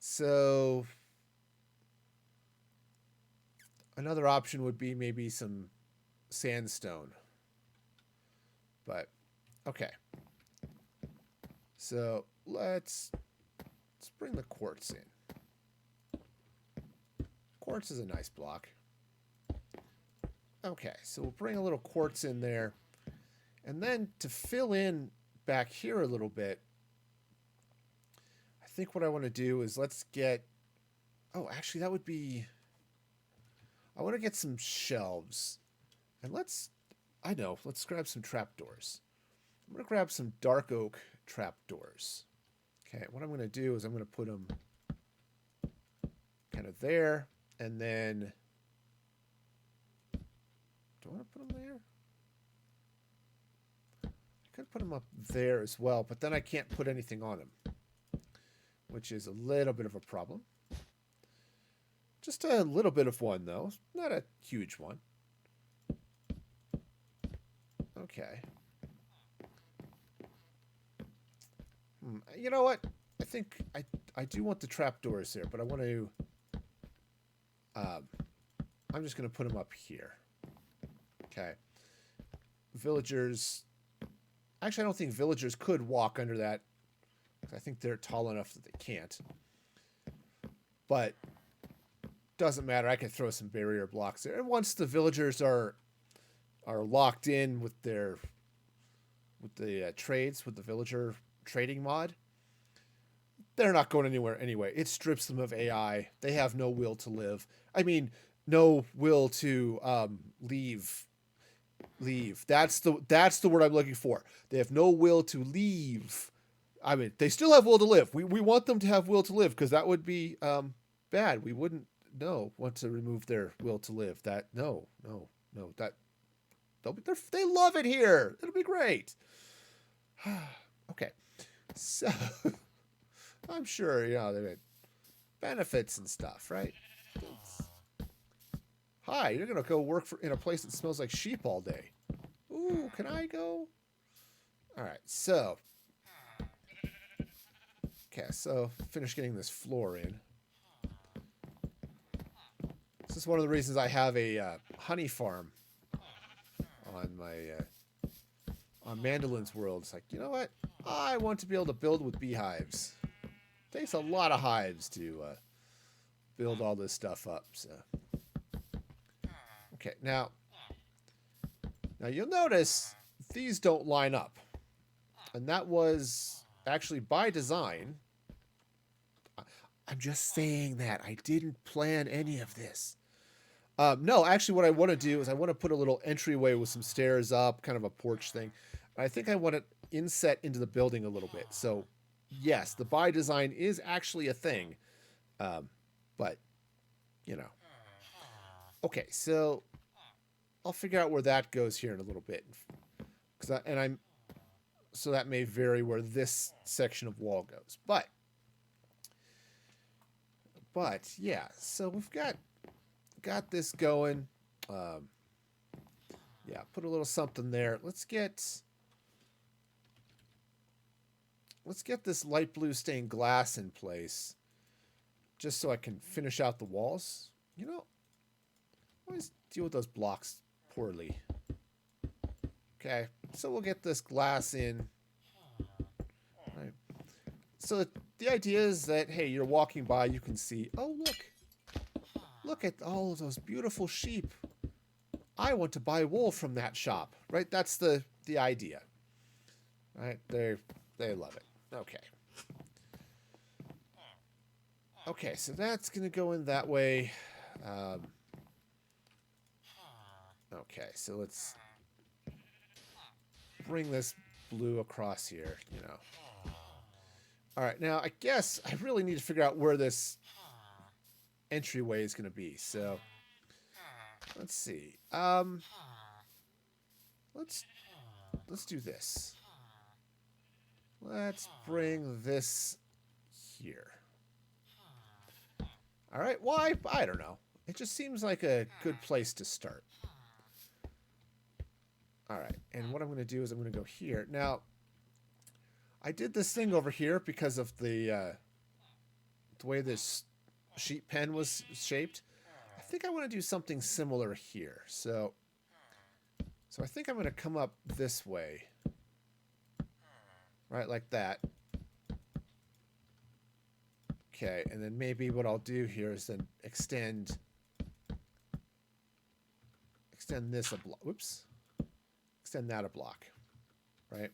So another option would be maybe some sandstone. But okay. So let's bring the quartz in. Quartz is a nice block. Okay, so we'll bring a little quartz in there. And then to fill in back here a little bit, I think what I want to do is let's get... Oh, actually, that would be... I want to get some shelves. And let's grab some trapdoors. I'm going to grab some dark oak trapdoors. Okay, what I'm going to do is I'm going to put them kind of there. And then... Do I want to put them there? I could put them up there as well, but then I can't put anything on them, which is a little bit of a problem. Just a little bit of one, though. Not a huge one. Okay. You know what? I think I do want the trapdoors there, but I want to... I'm just going to put them up here. Okay. Villagers... Actually, I don't think villagers could walk under that. I think they're tall enough that they can't. But doesn't matter. I can throw some barrier blocks there. And once the villagers are locked in with the trades, with the villager trading mod, they're not going anywhere anyway. It strips them of AI. They have no will to live. I mean, no will to leave. That's the word I'm looking for. They have no will to leave. I mean, they still have will to live. We want them to have will to live, because that would be bad. We wouldn't want to remove their will to live. That no. That they love it here. It'll be great. Okay, so I'm sure they have benefits and stuff, right? Hi, you're gonna go work in a place that smells like sheep all day. Ooh, can I go? All right, so. Okay, so finish getting this floor in. This is one of the reasons I have a honey farm on my on Mandolin's world. It's like, you know what? I want to be able to build with beehives. It takes a lot of hives to build all this stuff up. So. Okay, now you'll notice these don't line up. And that was actually by design. I'm just saying that. I didn't plan any of this. No, actually what I want to do is I want to put a little entryway with some stairs up, kind of a porch thing. And I think I want it inset into the building a little bit. So, yes, the by design is actually a thing. But, you know. Okay, so I'll figure out where that goes here in a little bit. So that may vary where this section of wall goes. But yeah, so we've got this going. Yeah, put a little something there. Let's get this light blue stained glass in place, just so I can finish out the walls. You know, I always deal with those blocks poorly. Okay, so we'll get this glass in. Right. So the idea is that, hey, you're walking by, you can see, oh, look at all of those beautiful sheep. I want to buy wool from that shop, right? That's the idea, right? They love it. Okay. Okay, so that's going to go in that way. Okay, so let's bring this blue across here, you know. All right, now I guess I really need to figure out where this entryway is going to be. So let's see. Let's do this. Let's bring this here. All right, why? I don't know. It just seems like a good place to start. All right, and what I'm going to do is I'm going to go here. Now, I did this thing over here because of the way this sheet pen was shaped. I think I want to do something similar here. So I think I'm going to come up this way. Right, like that. Okay, and then maybe what I'll do here is then extend this a block. Whoops. Extend that a block. Right?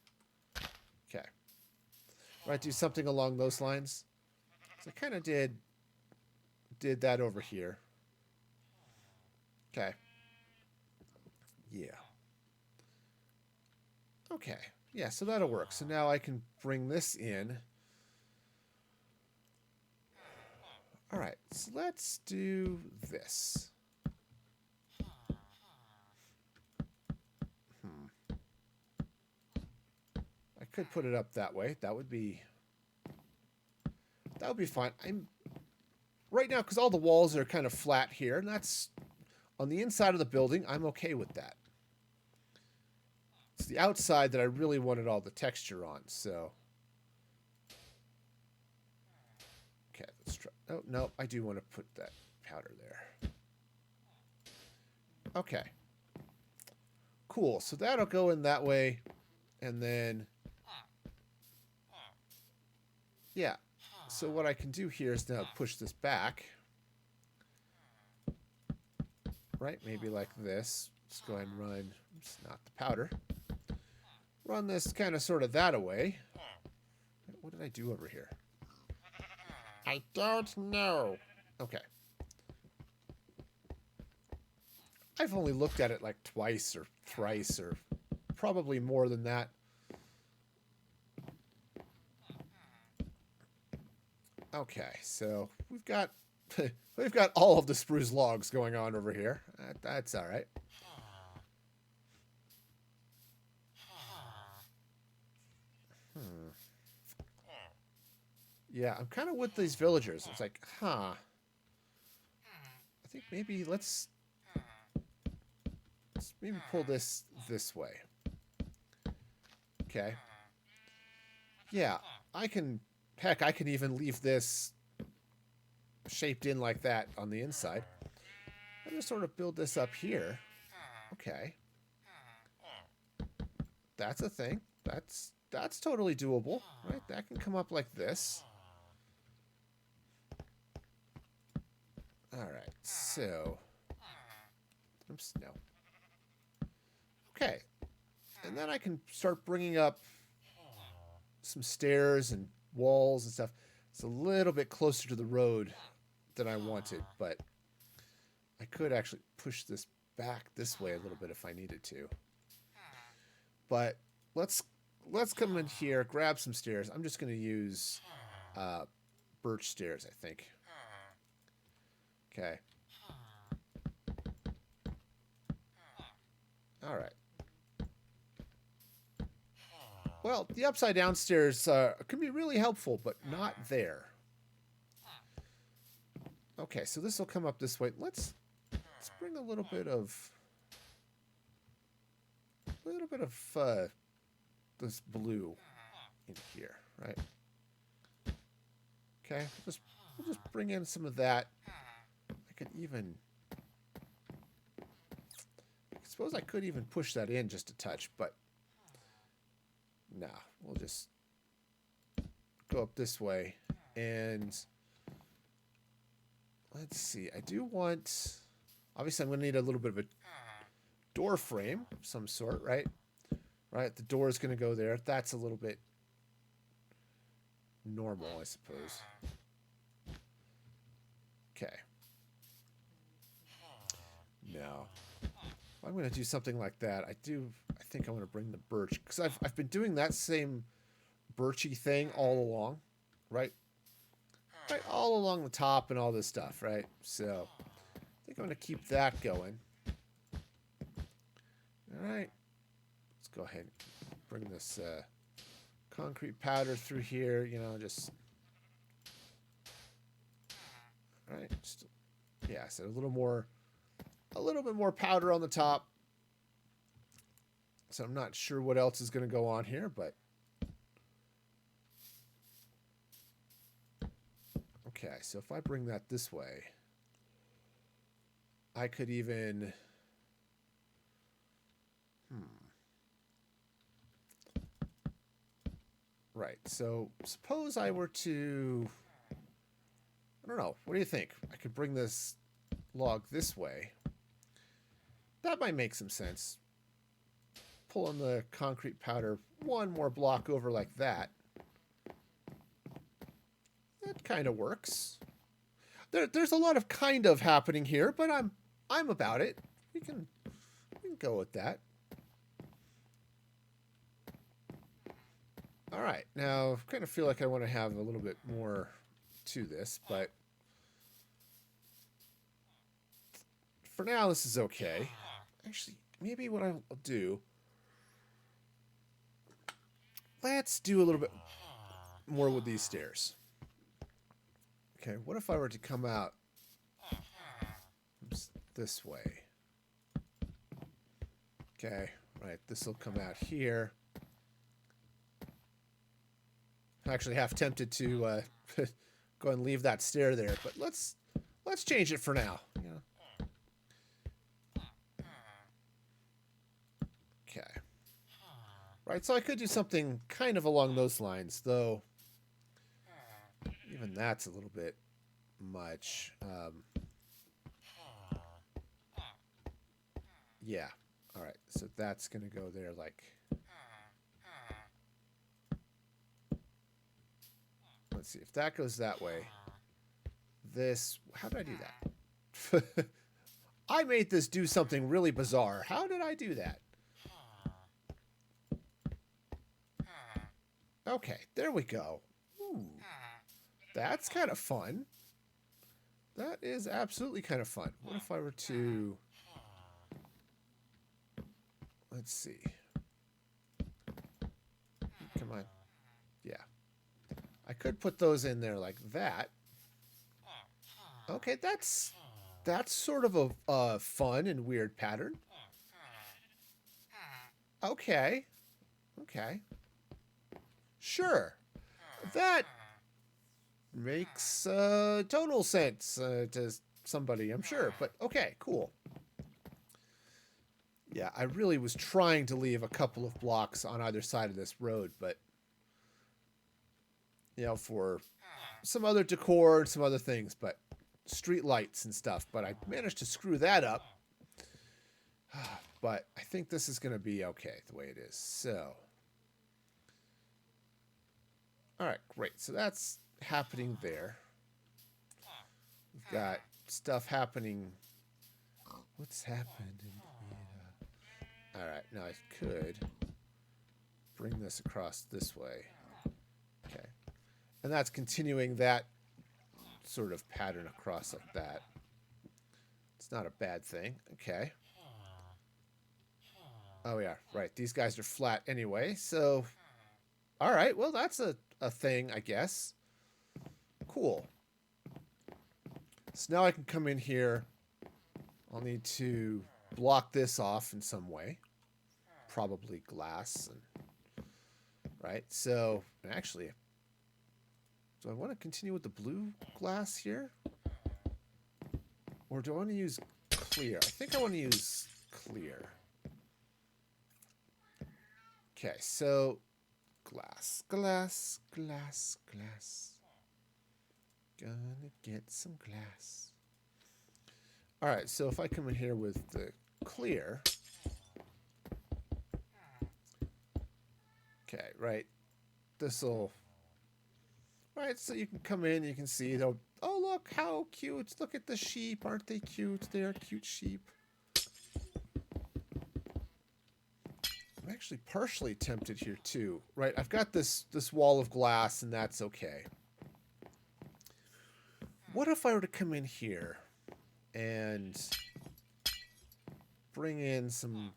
Okay. Right, do something along those lines. So I kind of did that over here. Okay. Yeah. Okay. Yeah, so that'll work. So now I can bring this in. All right, so let's do this. I could put it up that way. That would be fine. I'm right now because all the walls are kind of flat here, and that's on the inside of the building. I'm okay with that. It's the outside that I really wanted all the texture on. So, okay, let's try. Oh no, I do want to put that powder there. Okay, cool. So that'll go in that way, and then yeah. So what I can do here is now push this back. Right, maybe like this. Let's go ahead and run, oops, not the powder. Run this kind of sort of that away. What did I do over here? I don't know. Okay. I've only looked at it like twice or thrice or probably more than that. Okay, so we've got all of the spruce logs going on over here. That's all right. Yeah, I'm kind of with these villagers. It's like, I think maybe let's maybe pull this way. Okay. Yeah, I can. Heck, I can even leave this shaped in like that on the inside. I just sort of build this up here. Okay. That's a thing. That's totally doable, right? That can come up like this. All right. So, oops, no. Okay. And then I can start bringing up some stairs and walls and stuff. It's a little bit closer to the road than I wanted, but I could actually push this back this way a little bit if I needed to. But let's come in here, grab some stairs. I'm just going to use Birch Stairs, I think. Okay. All right. Well, the upside down stairs can be really helpful, but not there. Okay, so this will come up this way. Let's bring a little bit of this blue in here, right? Okay, we'll just bring in some of that. I could even, I suppose I could even push that in just a touch, but nah, we'll just go up this way. And let's see, I do want, obviously I'm going to need a little bit of a door frame of some sort, right? Right, the door is going to go there. That's a little bit normal, I suppose. Okay. No. I'm going to do something like that. I think I want to bring the birch, because I've been doing that same birchy thing all along, right? Right, all along the top and all this stuff, right? So I think I'm going to keep that going. All right. Let's go ahead and bring this concrete powder through here. You know, just... All right. Just, yeah, so a little bit more powder on the top. So I'm not sure what else is going to go on here, but... Okay, so if I bring that this way, I could even... Right, so suppose I were to... I don't know, what do you think? I could bring this log this way. That might make some sense. Pulling the concrete powder one more block over like that. That kind of works. There's a lot of kind of happening here, but I'm about it. We can go with that. All right, now I kind of feel like I want to have a little bit more to this, but for now this is okay. Actually, maybe what I'll do, let's do a little bit more with these stairs. Okay, what if I were to come out this way? Okay, right, this will come out here. I'm actually half tempted to go and leave that stair there, but let's change it for now. Yeah. Okay. Right, so I could do something kind of along those lines, though even that's a little bit much. Yeah. All right, so that's going to go there like... Let's see, if that goes that way, this... How did I do that? I made this do something really bizarre. How did I do that? Okay, there we go. Ooh, that's kind of fun. That is absolutely kind of fun. What if I were to... Let's see. Come on. Yeah. I could put those in there like that. Okay, that's sort of a fun and weird pattern. Okay. Okay. Sure. That makes total sense to somebody, I'm sure. But okay, cool. Yeah, I really was trying to leave a couple of blocks on either side of this road, but... You know, for some other decor and some other things, but street lights and stuff. But I managed to screw that up. But I think this is going to be okay the way it is. So, all right, great. So that's happening there. We've got stuff happening. What's happened in here? All right, now I could bring this across this way. Okay. And that's continuing that sort of pattern across like that. It's not a bad thing. Okay. Oh, yeah. Right. These guys are flat anyway. So, all right. Well, that's a thing, I guess. Cool. So now I can come in here. I'll need to block this off in some way. Probably glass. Right. So, actually... Do I want to continue with the blue glass here? Or do I want to use clear? I think I want to use clear. Okay, so glass, glass, glass, glass. Gonna get some glass. All right, so if I come in here with the clear. Okay, right. This'll... Right, so you can come in, you can see, they'll, oh, look, how cute. Look at the sheep. Aren't they cute? They're cute sheep. I'm actually partially tempted here, too. Right, I've got this wall of glass, and that's okay. What if I were to come in here and bring in some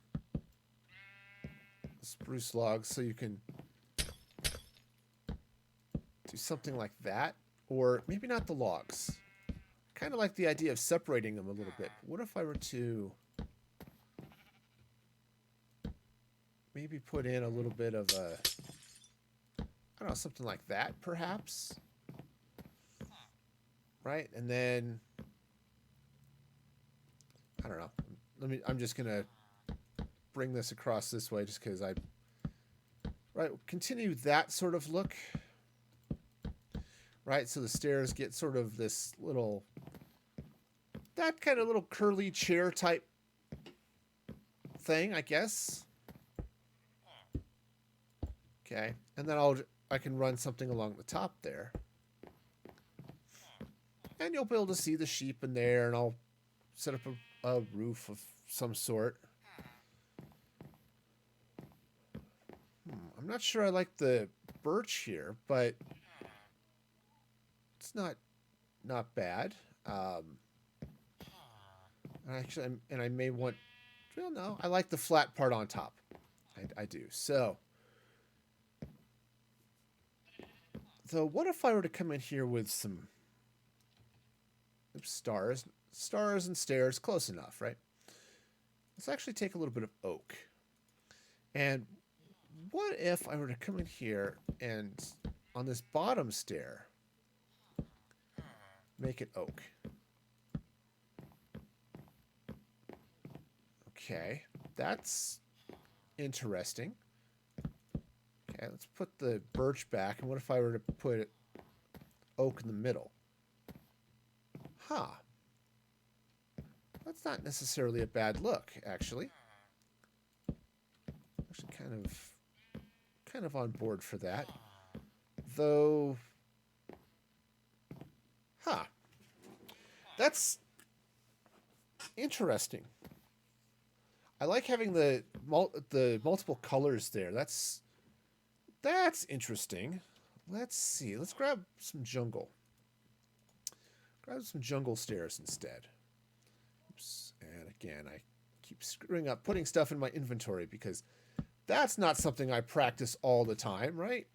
spruce logs so you can do something like that. Or maybe not the logs. Kind of like the idea of separating them a little bit. What if I were to maybe put in a little bit of a, I don't know, something like that, perhaps? Right? And then, I don't know. I'm just going to bring this across this way just because right, continue that sort of look. Right, so the stairs get sort of this little, that kind of little curly chair type thing, I guess. Okay, and then I can run something along the top there. And you'll be able to see the sheep in there, and I'll set up a roof of some sort. I'm not sure I like the birch here, but it's not bad. Actually, I may want, well, no, I like the flat part on top. I do. So what if I were to come in here with some stars and stairs, close enough, right? Let's actually take a little bit of oak. And what if I were to come in here and on this bottom stair, make it oak? Okay, that's interesting. Okay, let's put the birch back. And what if I were to put oak in the middle? Huh. That's not necessarily a bad look, actually. Actually, kind of on board for that. Though, huh. That's interesting. I like having the multiple colors there. That's interesting. Let's see. Let's grab some jungle. Grab some jungle stairs instead. Oops. And again, I keep screwing up putting stuff in my inventory because that's not something I practice all the time, right?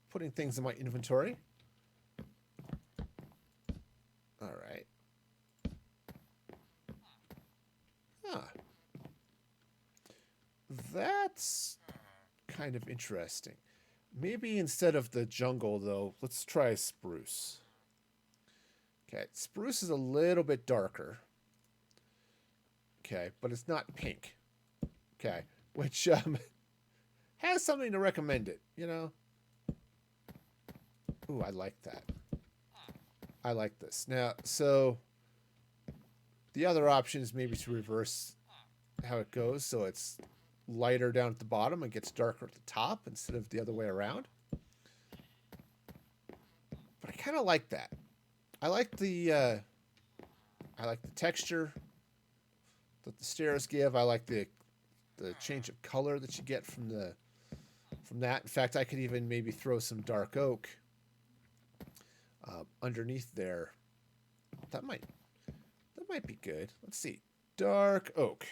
Putting things in my inventory. All right. Huh. That's kind of interesting. Maybe instead of the jungle, though, let's try spruce. Okay, spruce is a little bit darker. Okay, but it's not pink. Okay, which has something to recommend it, you know? Ooh, I like that. I like this. Now, so the other option is maybe to reverse how it goes, so it's lighter down at the bottom and gets darker at the top instead of the other way around. But I kind of like that. I like the texture that the stairs give. I like the change of color that you get from that. In fact, I could even maybe throw some dark oak underneath there. That might be good. Let's see. Dark oak.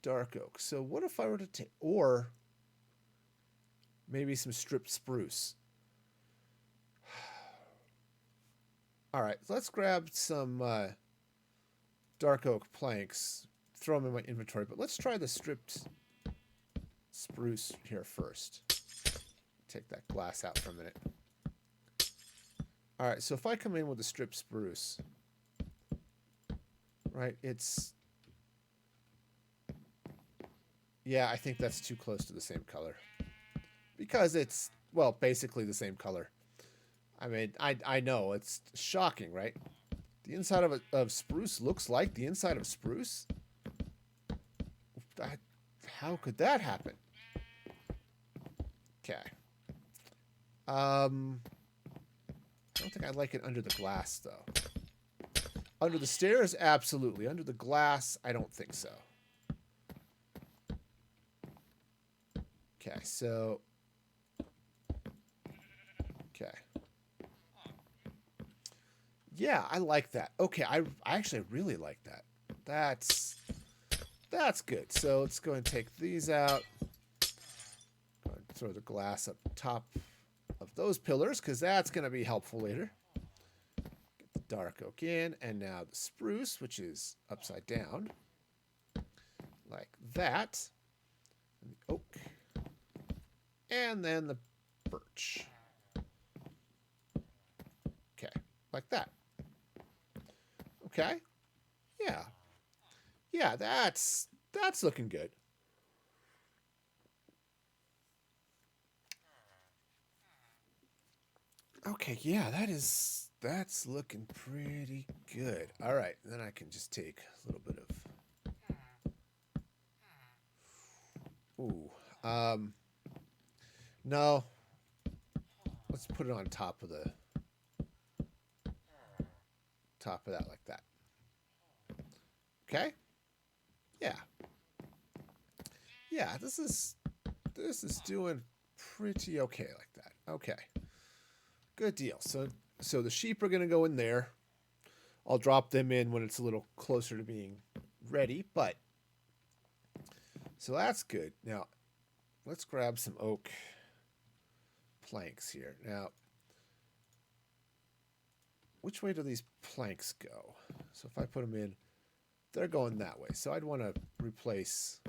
Dark oak. So what if I were to take, or maybe some stripped spruce. All right, let's grab some dark oak planks, throw them in my inventory, but let's try the stripped spruce here first. Take that glass out for a minute. All right, so if I come in with a stripped spruce, right, it's, yeah, I think that's too close to the same color. Because it's, well, basically the same color. I mean, I know, it's shocking, right? The inside of spruce looks like the inside of spruce? How could that happen? Okay. I don't think I like it under the glass, though. Under the stairs, absolutely. Under the glass, I don't think so. Okay, so... Okay. Yeah, I like that. Okay, I actually really like that. That's good. So let's go and take these out. Go and throw the glass up top of those pillars because that's going to be helpful later. Get the dark oak in, and now the spruce, which is upside down, like that. And the oak, and then the birch. Okay, like that. Okay, yeah, yeah, that's looking good. Okay, yeah, that's looking pretty good. All right, then I can just take a little bit of. Ooh, no. Let's put it on top of that like that. Okay. Yeah. Yeah. This is doing pretty okay like that. Okay. Good deal. So the sheep are gonna go in there. I'll drop them in when it's a little closer to being ready, but so that's good. Now let's grab some oak planks here. Now, which way do these planks go? So if I put them in, they're going that way. So I'd want to replace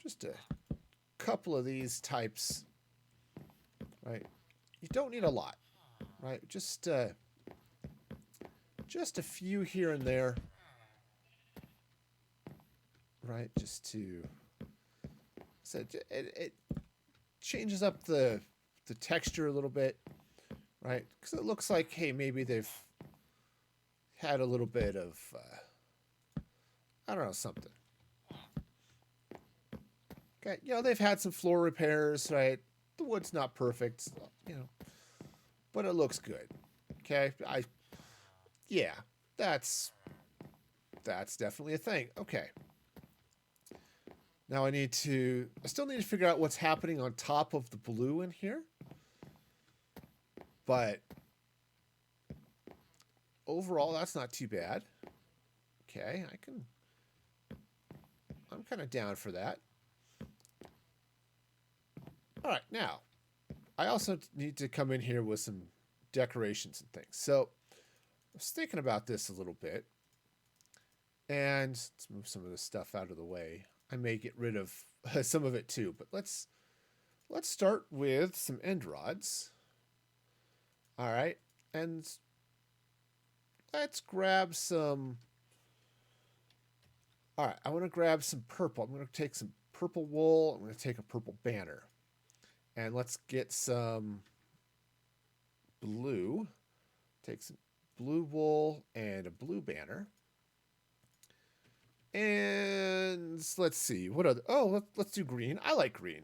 just a couple of these types, right? You don't need a lot, right? Just a few here and there, right? Just to, so it changes up the texture a little bit, right? Because it looks like, hey, maybe they've had a little bit of, I don't know, something. Okay, they've had some floor repairs, right? The wood's not perfect, but it looks good. Okay, yeah, that's definitely a thing. Okay. Now I still need to figure out what's happening on top of the blue in here. But overall, that's not too bad. Okay, I'm kind of down for that. All right, now, I also need to come in here with some decorations and things. So I was thinking about this a little bit. And let's move some of this stuff out of the way. I may get rid of some of it too, but let's start with some end rods. All right, and let's grab some. All right, I want to grab some purple. I'm going to take some purple wool. I'm going to take a purple banner, and let's get some blue. Take some blue wool and a blue banner. And let's see, what other, let's do green. I like green.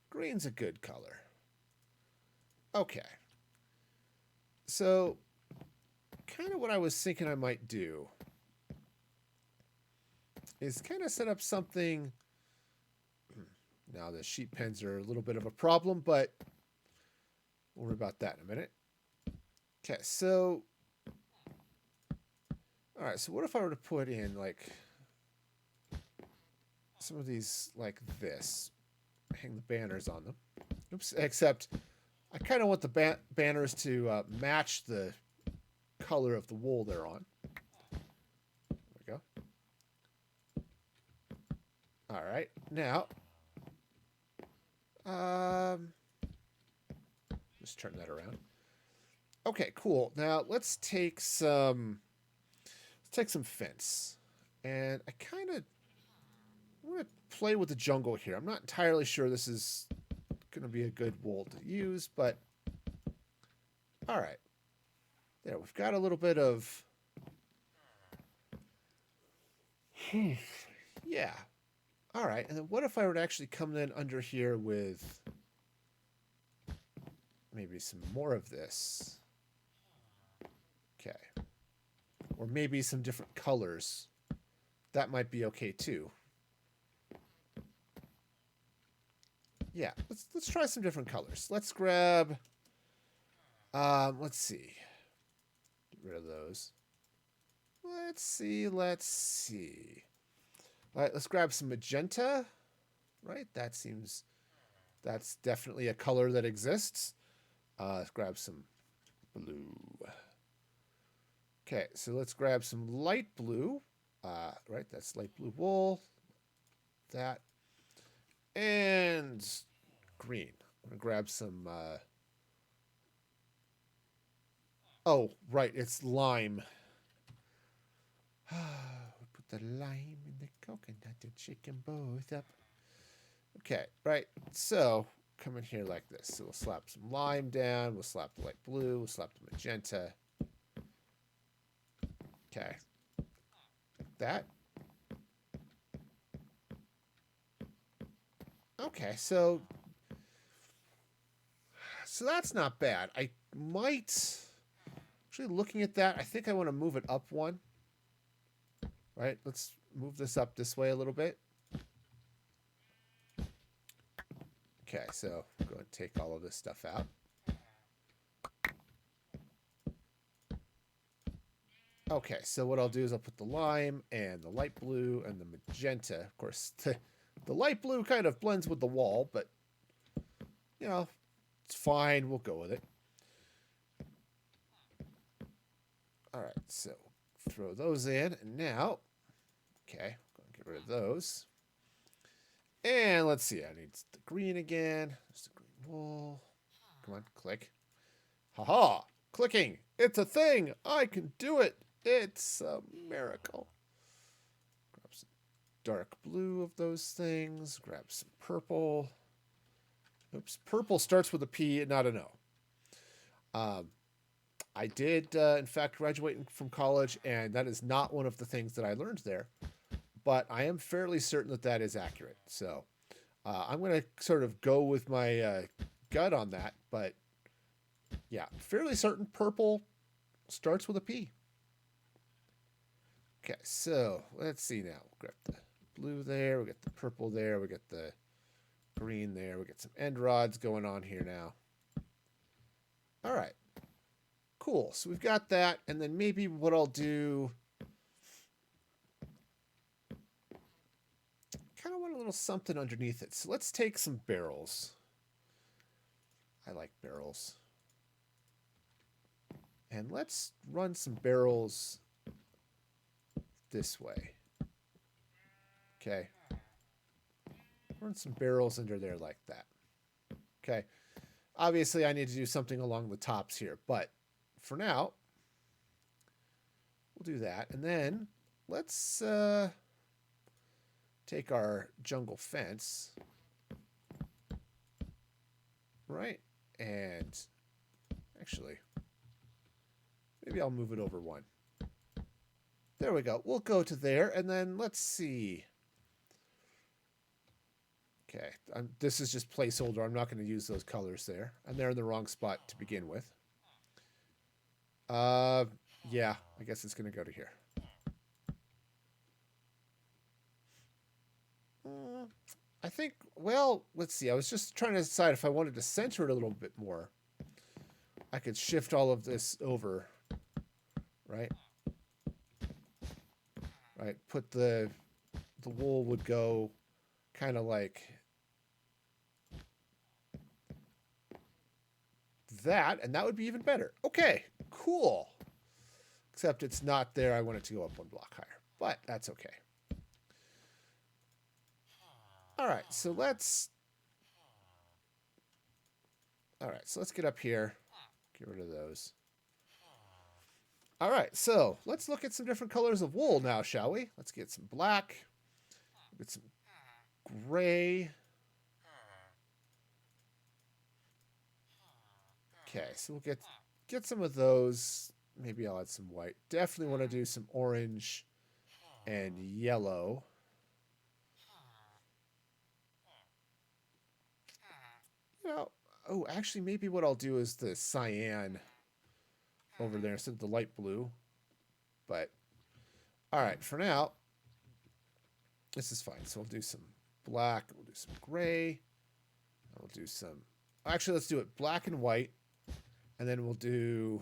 Green's a good color. Okay. So, kind of what I was thinking I might do is kind of set up something. Now the sheep pens are a little bit of a problem, but we'll worry about that in a minute. Okay, so all right, so what if I were to put in like some of these like this, hang the banners on them. Oops, except I kind of want the banners to match the color of the wool they're on. There we go. All right, now, just turn that around. Okay, cool. Now let's take some fence, and I kind of want to play with the jungle here. I'm not entirely sure this is going to be a good wool to use, but all right. There, we've got a little bit of, yeah. All right, and then what if I were to actually come in under here with maybe some more of this? Okay. Or maybe some different colors. That might be okay too. Yeah, let's try some different colors. Let's grab, let's see. Get rid of those. Let's see. All right, let's grab some magenta. Right, that's definitely a color that exists. Let's grab some blue. Okay, so let's grab some light blue. Right, that's light blue wool. That. And green. I'm going to grab some... Oh, right, it's lime. We put the lime in the coconut and shake them both up. Okay, right, so come in here like this. So we'll slap some lime down. We'll slap the light blue. We'll slap the magenta. Okay. Like that. Okay, so that's not bad. I might... Actually, looking at that, I think I want to move it up one. Right, let's move this up this way a little bit. Okay, so I'm going to take all of this stuff out. Okay, so what I'll do is I'll put the lime and the light blue and the magenta. Of course, the light blue kind of blends with the wall, but, you know, it's fine. We'll go with it. All right, so throw those in. And now, okay, I'm going to get rid of those. And let's see, I need the green again. There's the green wool. Come on, click. Haha, clicking. It's a thing. I can do it. It's a miracle. Grab some dark blue of those things. Grab some purple. Oops, purple starts with a P, not an O. I did, in fact, graduate from college, and that is not one of the things that I learned there. But I am fairly certain that that is accurate. So I'm going to sort of go with my gut on that. But yeah, fairly certain purple starts with a P. Okay, so let's see now. We'll grab the blue there. We get the purple there. We get the green there. We get some end rods going on here now. All right. Cool. So we've got that. And then maybe what I'll do... kind of want a little something underneath it. So let's take some barrels. I like barrels. And let's run some barrels this way. Okay. Run some barrels under there like that. Okay. Obviously, I need to do something along the tops here, but for now, we'll do that. And then let's take our jungle fence, right? And actually, maybe I'll move it over one. There we go. We'll go to there, and then let's see. Okay, this is just placeholder. I'm not going to use those colors there. And they're in the wrong spot to begin with. Yeah, I guess it's going to go to here. I think, well, let's see. I was just trying to decide if I wanted to center it a little bit more. I could shift all of this over, right? Right, put the wool would go kind of like that, and that would be even better. Okay, cool. Except it's not there. I want it to go up one block higher, but that's okay. All right, so let's get up here. Get rid of those. All right, so let's look at some different colors of wool now, shall we? Let's get some black. Get some gray. Okay, so we'll get some of those. Maybe I'll add some white. Definitely want to do some orange and yellow. You know, oh, actually, maybe what I'll do is the cyan over there instead of the light blue. But, all right, for now, this is fine. So we'll do some black. We'll do some gray. We'll do some... Actually, let's do it black and white. And then we'll do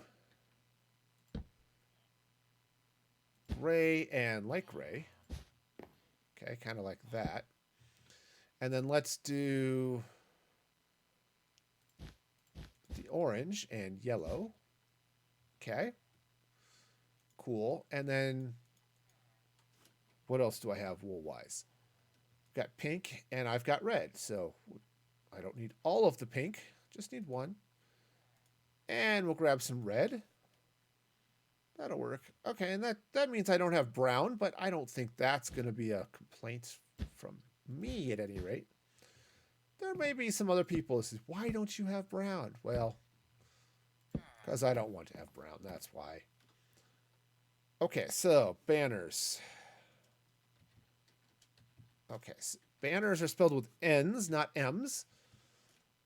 gray and light gray. Okay. Okay, kind of like that. And then let's do the orange and yellow. Okay. Cool. And then what else do I have wool-wise? I've got pink and I've got red. So I don't need all of the pink. Just need one. And we'll grab some red. That'll work. Okay, and that means I don't have brown, but I don't think that's going to be a complaint from me at any rate. There may be some other people who say, why don't you have brown? Well, because I don't want to have brown. That's why. Okay, so banners. Okay, so banners are spelled with N's, not M's.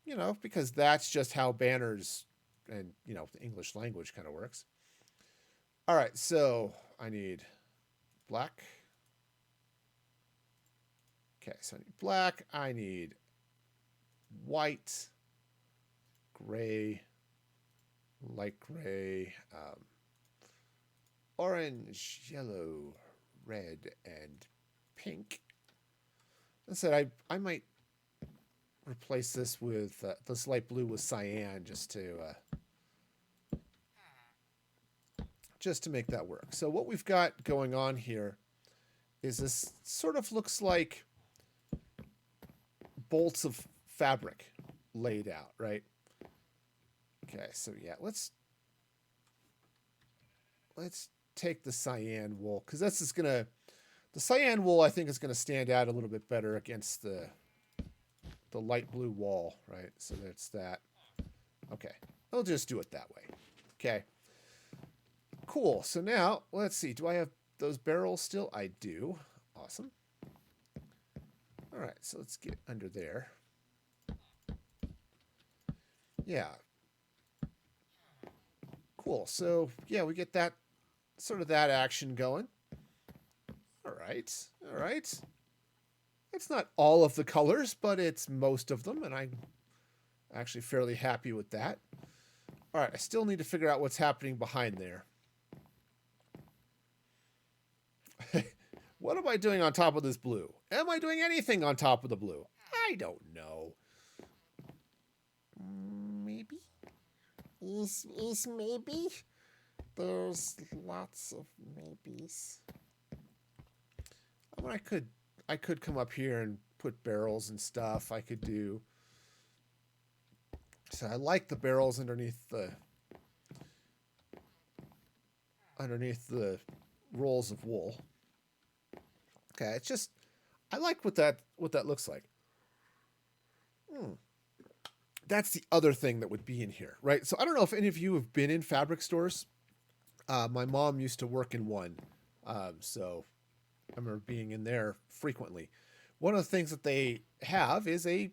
You know, because that's just how banners and, you know, the English language kind of works. All right, so I need black. Okay, so I need black. I need white, gray, light gray, orange, yellow, red, and pink. I said I might replace this with this light blue with cyan just to make that work. So what we've got going on here is this sort of looks like bolts of fabric laid out, right? Okay, so yeah, let's take the cyan wool, because this is gonna, the cyan wool I think is gonna stand out a little bit better against the light blue wall, right? So that's that. Okay, I'll just do it that way. Okay, cool. So now let's see. Do I have those barrels still? I do. Awesome. All right, so let's get under there. Yeah. Cool. So yeah, we get that sort of that action going. All right. All right. It's not all of the colors, but it's most of them, and I'm actually fairly happy with that. All right, I still need to figure out what's happening behind there. What am I doing on top of this blue? Am I doing anything on top of the blue? I don't know. Maybe? Is maybe? There's lots of maybes. I mean, I could come up here and put barrels and stuff. I could do. So I like the barrels underneath the rolls of wool. Okay, it's just I like what that looks like. That's the other thing that would be in here, right? So I don't know if any of you have been in fabric stores. My mom used to work in one, so I remember being in there frequently. One of the things that they have is a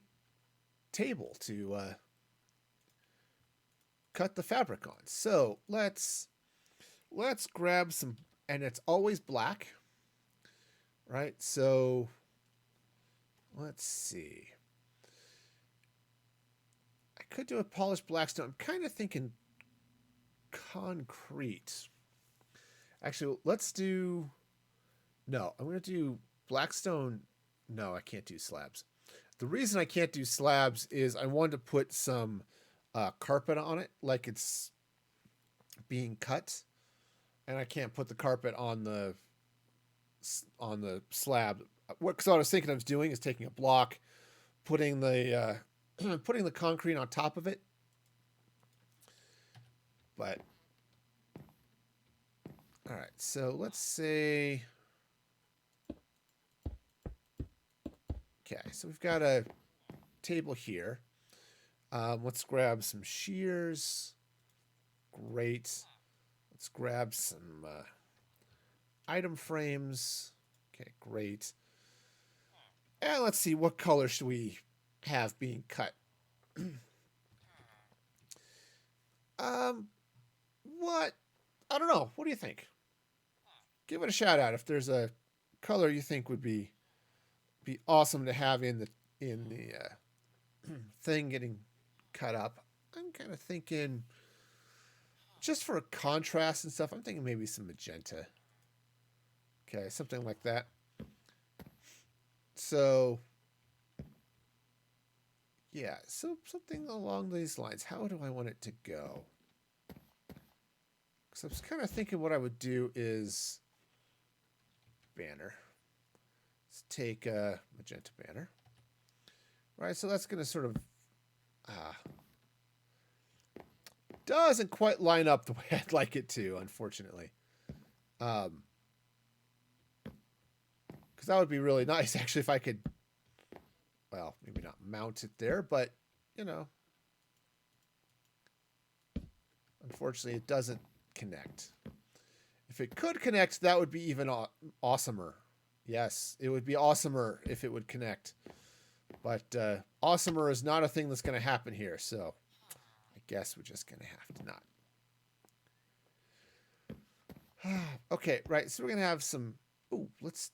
table to cut the fabric on. So let's grab some, and it's always black, right? So let's see. I could do a polished black stone. I'm kind of thinking concrete. Actually, let's do. No, I'm going to do blackstone. No, I can't do slabs. The reason I can't do slabs is I wanted to put some carpet on it, like it's being cut, and I can't put the carpet on the slab. What I was thinking I was doing is taking a block, putting the putting the concrete on top of it, but all right. So let's say. Okay, so we've got a table here. Let's grab some shears. Great. Let's grab some item frames. Okay, great. And let's see, what color should we have being cut? What? I don't know. What do you think? Give it a shout out if there's a color you think would be awesome to have in the thing getting cut up. I'm kind of thinking, just for a contrast and stuff, I'm thinking maybe some magenta. Okay, something like that. So, yeah, so something along these lines. How do I want it to go? Because I was kind of thinking what I would do is banner. Let's take a magenta banner. Right, so that's going to sort of doesn't quite line up the way I'd like it to, unfortunately. Because that would be really nice, actually, if I could, well, maybe not mount it there, but, you know, unfortunately, it doesn't connect. If it could connect, that would be even awesomer. Yes, it would be awesomer if it would connect. But awesomer is not a thing that's going to happen here, so I guess we're just going to have to not. Okay, right, so we're going to have some... Ooh, let's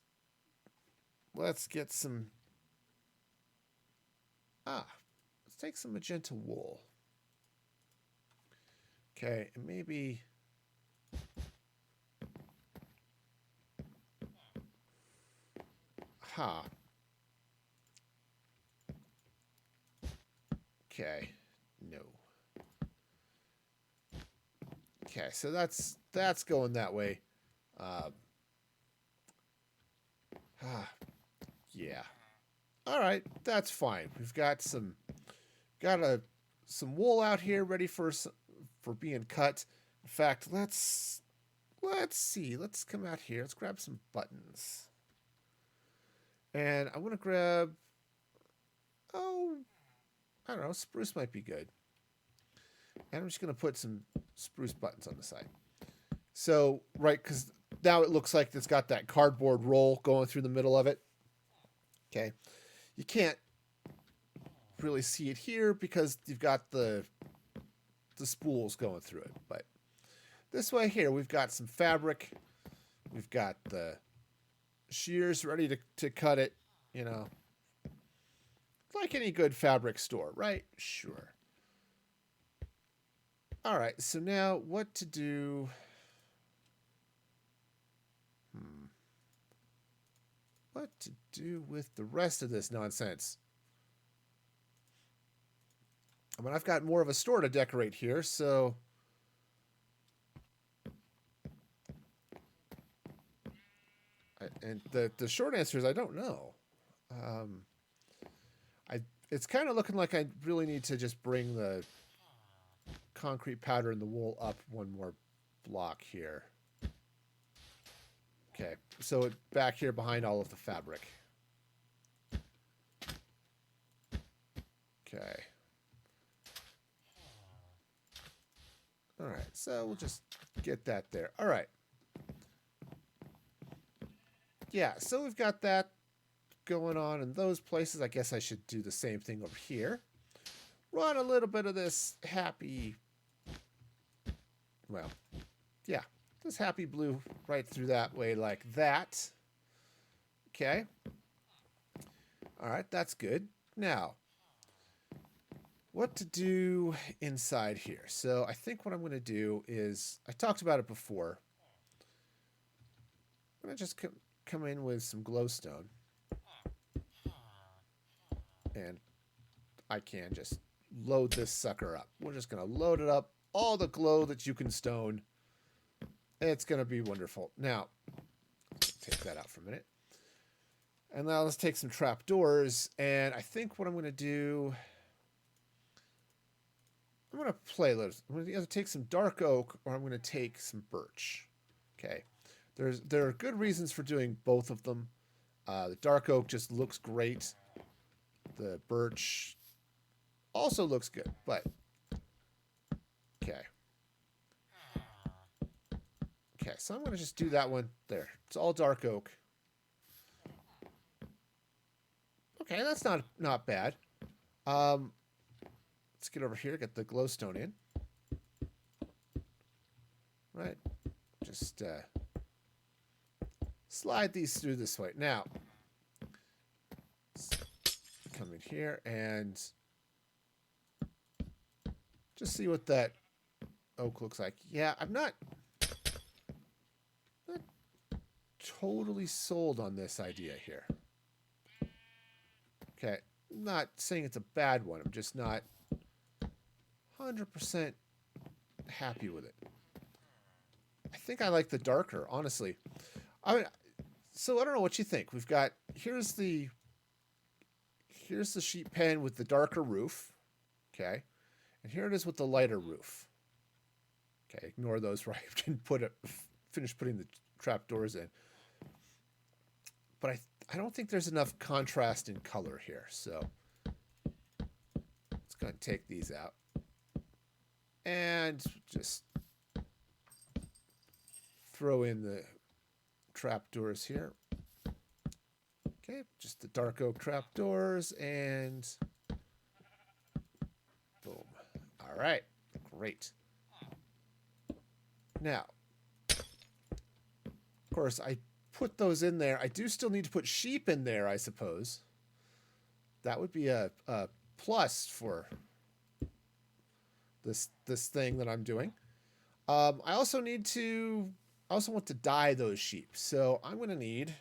get some... let's take some magenta wool. Okay, and maybe... Okay, no. Okay, so that's going that way. Yeah. All right, that's fine. We've got some wool out here ready for being cut. In fact, let's see. Let's come out here. Let's grab some buttons. And I want to grab, I don't know, spruce might be good. And I'm just going to put some spruce buttons on the side. So, right, because now it looks like it's got that cardboard roll going through the middle of it. Okay. You can't really see it here because you've got the spools going through it. But this way here, we've got some fabric. We've got the shears ready to cut it, you know. Like any good fabric store, right? Sure. All right, so now what to do? What to do with the rest of this nonsense? I mean, I've got more of a store to decorate here, so... And the short answer is I don't know. It's kind of looking like I really need to just bring the concrete powder and the wool up one more block here. Okay, so back here behind all of the fabric. Okay. All right, so we'll just get that there. All right. Yeah, so we've got that going on in those places. I guess I should do the same thing over here. Run a little bit of this happy, well, yeah, this happy blue right through that way like that. Okay. All right, that's good. Now, what to do inside here? So I think what I'm going to do is, I talked about it before. I'm going to just come in with some glowstone. And I can just load this sucker up. We're just going to load it up. All the glow that you can stone. It's going to be wonderful. Now, take that out for a minute. And now let's take some trapdoors. And I think what I'm going to do... I'm going to play those. I'm going to either take some dark oak or I'm going to take some birch. Okay. There are good reasons for doing both of them. The dark oak just looks great. The birch also looks good, but okay. Okay, so I'm going to just do that one there. It's all dark oak. Okay, that's not bad. Let's get over here, get the glowstone in. Right. Just slide these through this way. Now, come in here and just see what that oak looks like. Yeah, I'm not totally sold on this idea here. Okay, I'm not saying it's a bad one. I'm just not 100% happy with it. I think I like the darker, honestly. I mean, so I don't know what you think. We've got here's the sheep pen with the darker roof, okay, and here it is with the lighter roof. Okay, ignore those where I didn't finish putting the trapdoors in. But I don't think there's enough contrast in color here, so let's go ahead and take these out and just throw in the trapdoors here. Okay, just the dark oak trapdoors and boom. All right, great. Now, of course, I put those in there. I do still need to put sheep in there, I suppose. That would be a plus for this thing that I'm doing. I also want to dye those sheep. So I'm going to need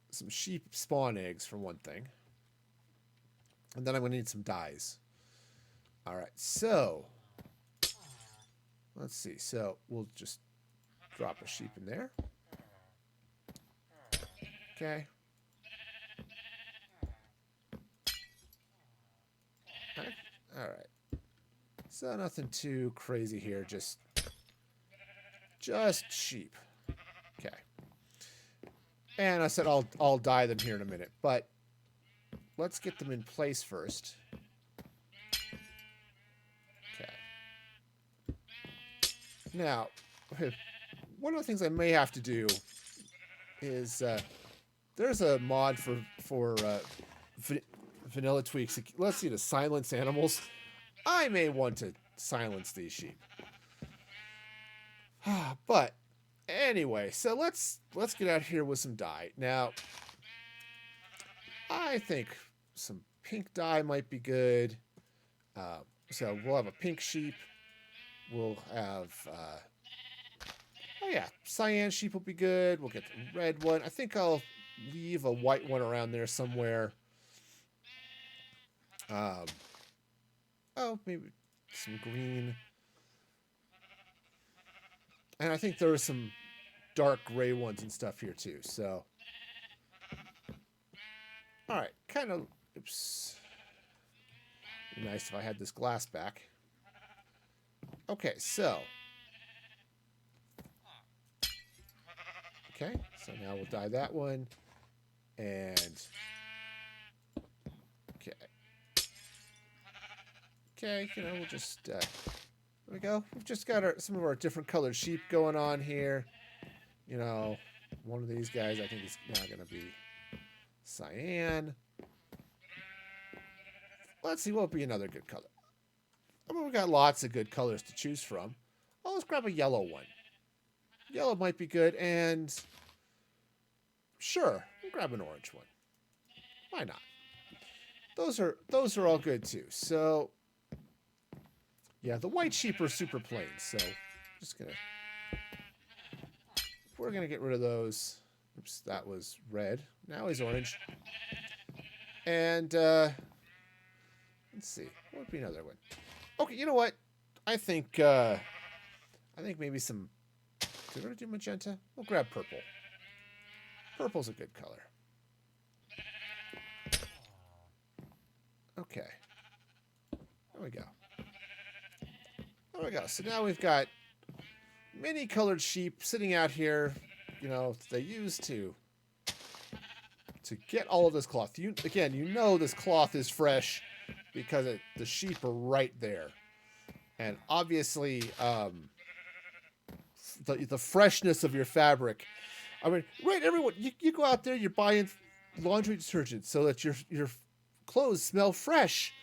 some sheep spawn eggs for one thing. And then I'm going to need some dyes. All right, so let's see. So we'll just drop a sheep in there. Okay. All right. So nothing too crazy here. Just sheep. Okay. And I said I'll dye them here in a minute, but let's get them in place first. Okay. Now, one of the things I may have to do is there's a mod for vanilla tweaks. Let's see, to silence animals. I may want to silence these sheep. But anyway, so let's get out here with some dye. Now, I think some pink dye might be good. So we'll have a pink sheep. We'll have oh yeah, cyan sheep will be good. We'll get the red one. I think I'll leave a white one around there somewhere. Oh, maybe some green. And I think there are some dark gray ones and stuff here too. So, all right, kind of. Oops. Be nice if I had this glass back. Okay, so. Okay, so now we'll dye that one, and okay. Okay, we'll just, there we go. We've just got some of our different colored sheep going on here. One of these guys I think is now going to be cyan. Let's see what would be another good color. I mean, we've got lots of good colors to choose from. Oh, let's grab a yellow one. Yellow might be good, and sure, we'll grab an orange one. Why not? Those are all good too. So yeah, the white sheep are super plain, so we're gonna get rid of those. Oops, that was red. Now he's orange. And let's see, what would be another one? Okay, you know what? I think maybe some. Did we already do magenta? We'll grab purple. Purple's a good color. Okay. There we go. There we go. So now we've got many colored sheep sitting out here, they use to get all of this cloth. You know this cloth is fresh because the sheep are right there. And obviously, the freshness of your fabric. I mean, right, everyone, you go out there, you're buying laundry detergent so that your clothes smell fresh.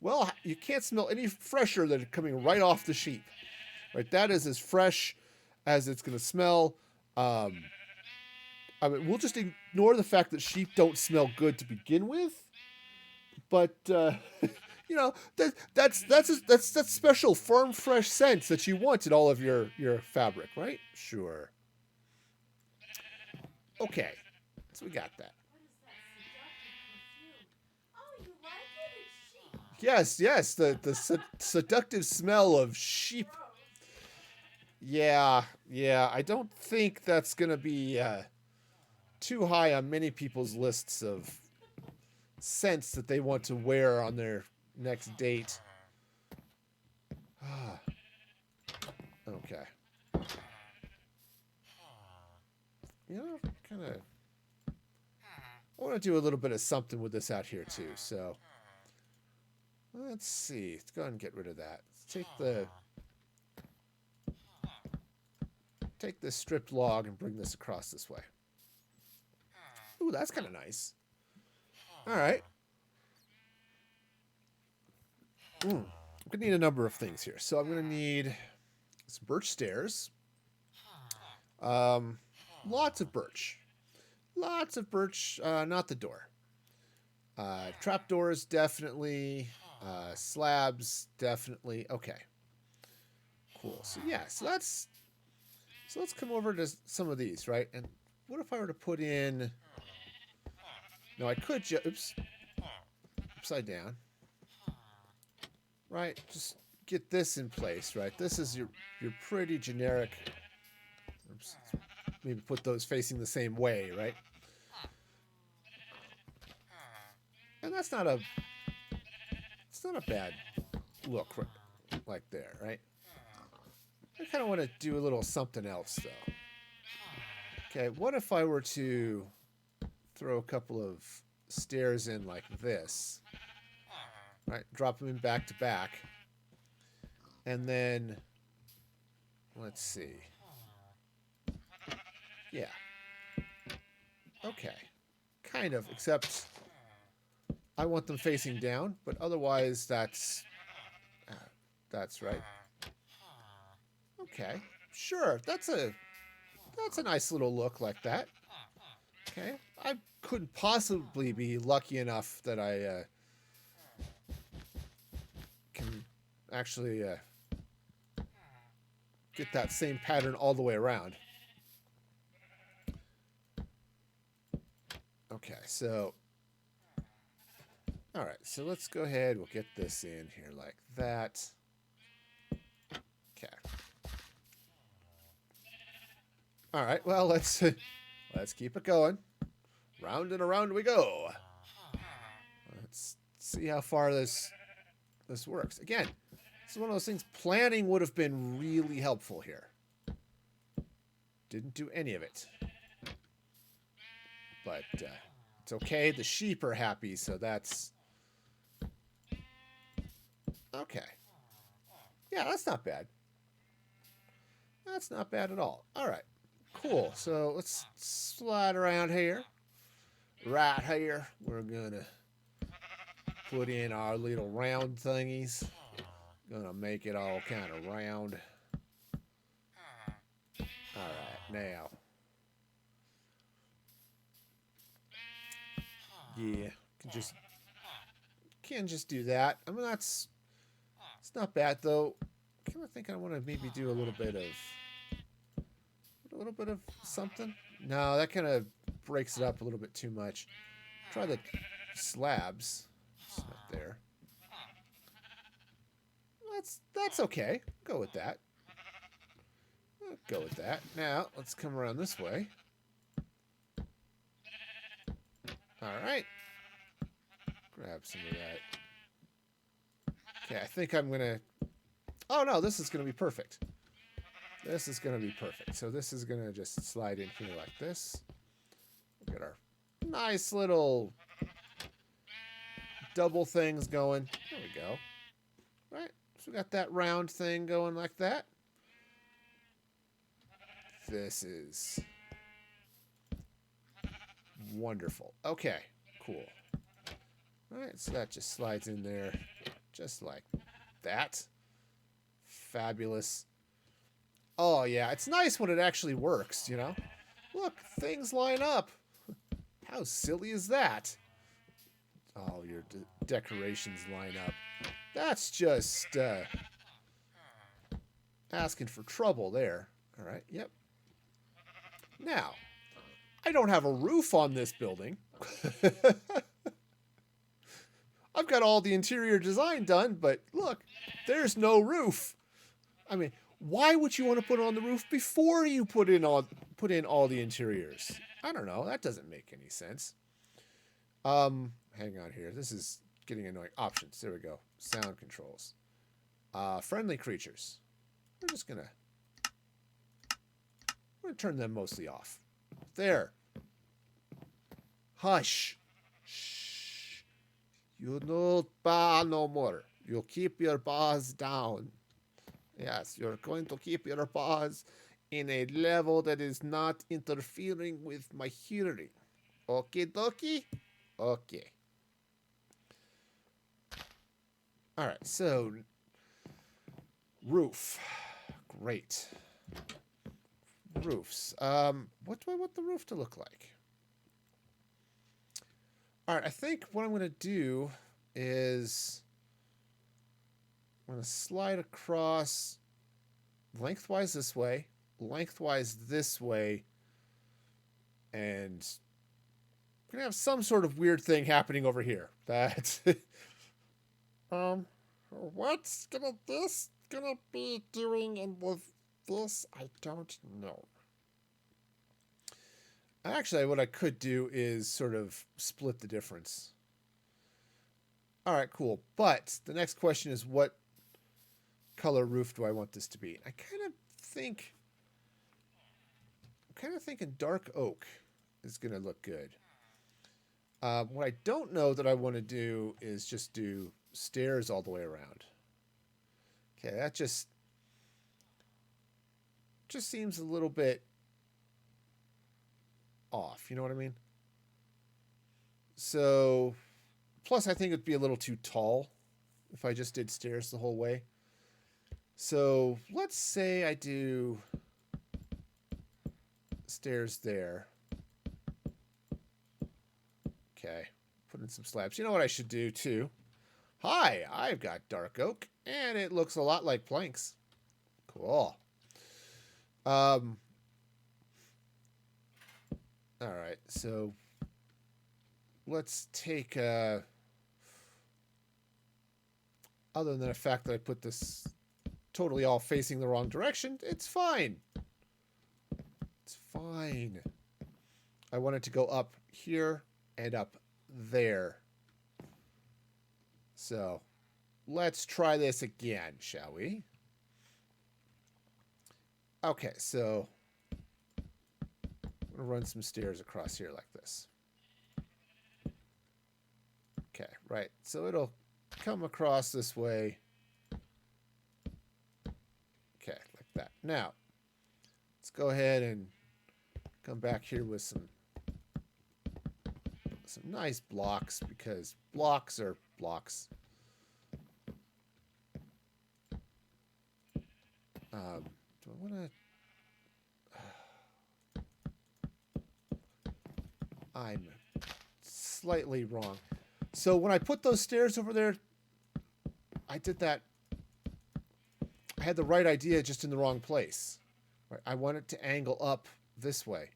Well, you can't smell any fresher than coming right off the sheep. Right? That is as fresh as it's going to smell. I mean, we'll just ignore the fact that sheep don't smell good to begin with. But, that's special farm fresh scents that you want in all of your fabric, right? Sure. Okay. So we got that. Yes, yes, the seductive smell of sheep. Yeah, yeah. I don't think that's gonna be too high on many people's lists of scents that they want to wear on their next date. Okay. You know, kind of. I want to do a little bit of something with this out here too. So let's see. Let's go ahead and get rid of that. Let's take this stripped log and bring this across this way. Ooh, that's kind of nice. All right. I'm going to need a number of things here. So I'm going to need some birch stairs. Lots of birch. Lots of birch, not the door. Trapdoors, definitely. Slabs, definitely. Okay. Cool. So yeah, so let's come over to some of these, right? And what if I were to put in... No, I could oops. Upside down. Right? Just get this in place, right? This is your pretty generic... Oops. Maybe put those facing the same way, right? And that's not a... It's not a bad look like there, right? I kind of want to do a little something else, though. Okay, what if I were to throw a couple of stairs in like this? Right, drop them in back to back. And then, let's see. Yeah. Okay. Kind of, except I want them facing down, but otherwise that's right. Okay. Sure, that's a nice little look like that. Okay. I couldn't possibly be lucky enough that I can actually get that same pattern all the way around. Okay, so... Alright, so let's go ahead. We'll get this in here like that. Okay. Alright, well, let's keep it going. Round and around we go. Let's see how far this works. Again, this is one of those things. Planning would have been really helpful here. Didn't do any of it. But it's okay. The sheep are happy, so that's... Okay. Yeah, that's not bad. That's not bad at all. All right. Cool. So let's slide around here. Right here, we're going to put in our little round thingies. Gonna make it all kind of round. All right, now. Yeah, can just do that. I mean, it's not bad though. I kind of think I want to maybe do a little bit of something. No, that kind of breaks it up a little bit too much. Try the slabs. It's not there. That's okay. Go with that. I'll go with that. Now let's come around this way. All right. Grab some of that. Okay, I think I'm gonna... Oh no, this is gonna be perfect. This is gonna be perfect. So this is gonna just slide in here like this. We'll get our nice little double things going. There we go. Right? So we got that round thing going like that. This is wonderful. Okay, cool. All right, so that just slides in there just like that. Fabulous. Oh, yeah, it's nice when it actually works, you know? Look, things line up. How silly is that? Oh, your decorations line up. That's just asking for trouble there. All right, yep. Now, I don't have a roof on this building. I've got all the interior design done, but look, there's no roof. I mean, why would you want to put it on the roof before you put in all the interiors? I don't know. That doesn't make any sense. Hang on here. This is getting annoying. Options. There we go. Sound controls. Friendly creatures. We're gonna turn them mostly off. There. Hush. Shh. You don't baw no more. You keep your paws down. Yes, you're going to keep your paws in a level that is not interfering with my hearing. Okie dokie? Okay. Alright, so roof. Great. Roofs. What do I want the roof to look like? Alright, I think what I'm going to do is I'm going to slide across lengthwise this way, lengthwise this way, and we're going to have some sort of weird thing happening over here. That's what's this gonna be doing in this? I don't know. Actually, what I could do is sort of split the difference. All right, cool. But the next question is, what color roof do I want this to be? I'm kind of thinking dark oak is going to look good. What I don't know that I want to do is just do stairs all the way around. Okay, that just seems a little bit off. You know what I mean? So, plus I think it'd be a little too tall if I just did stairs the whole way. So let's say I do stairs there. Okay, put in some slabs. You know what I should do too? Hi, I've got dark oak, and it looks a lot like planks. Cool. All right, so let's take, other than the fact that I put this totally all facing the wrong direction, it's fine. It's fine. I want it to go up here and up there. So let's try this again, shall we? Okay, so I'm going to run some stairs across here like this. Okay, right. So it'll come across this way. Okay, like that. Now, let's go ahead and come back here with some nice blocks, because blocks are blocks. Do I want to... I'm slightly wrong. So when I put those stairs over there, I did that. I had the right idea, just in the wrong place. Right? I want it to angle up this way.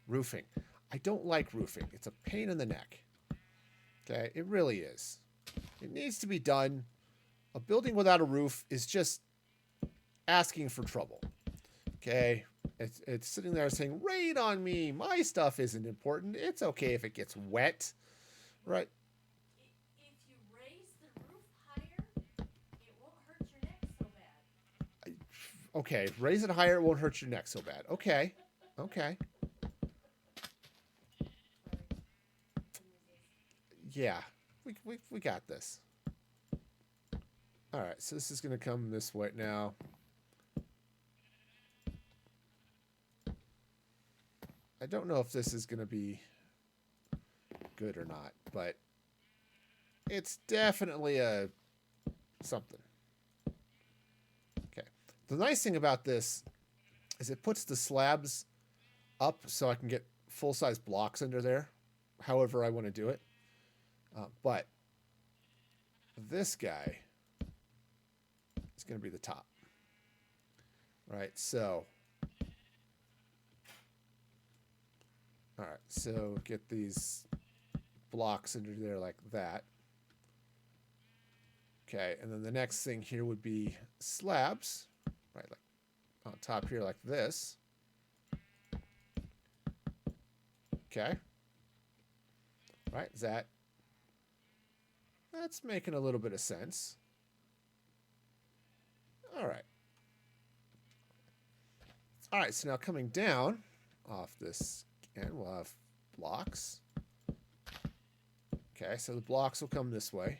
Roofing. I don't like roofing. It's a pain in the neck. Okay, it really is. It needs to be done. A building without a roof is just asking for trouble. Okay, it's sitting there saying, rain on me. My stuff isn't important. It's okay if it gets wet. Right? If you raise the roof higher, it won't hurt your neck so bad. Okay, raise it higher, it won't hurt your neck so bad. Okay, okay. Yeah, we got this. All right, so this is going to come this way now. I don't know if this is going to be good or not, but it's definitely a something. Okay. The nice thing about this is it puts the slabs up so I can get full-size blocks under there, however I want to do it. But this guy is going to be the top. Right, so... All right, so get these blocks under there like that. Okay, and then the next thing here would be slabs, right, like on top here like this. Okay. Right, that's making a little bit of sense. All right. All right, so now coming down off this, and we'll have blocks. Okay, so the blocks will come this way.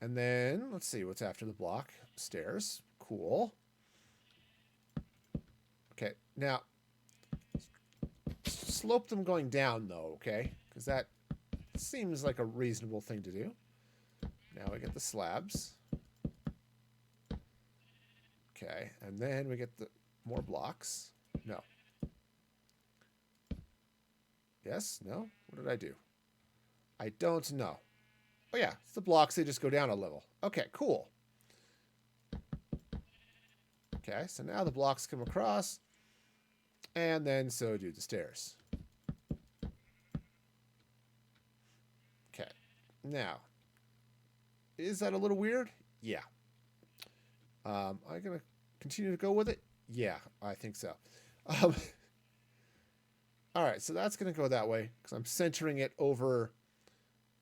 And then, let's see what's after the block. Stairs. Cool. Okay, now, slope them going down, though, okay? Because that seems like a reasonable thing to do. Now we get the slabs. Okay, and then we get the more blocks. No. Yes? No? What did I do? I don't know. Oh yeah, it's the blocks, they just go down a level. Okay, cool. Okay, so now the blocks come across, and then so do the stairs. Okay, now, is that a little weird? Yeah. I'm going to continue to go with it? Yeah, I think so. All right, so that's going to go that way because I'm centering it over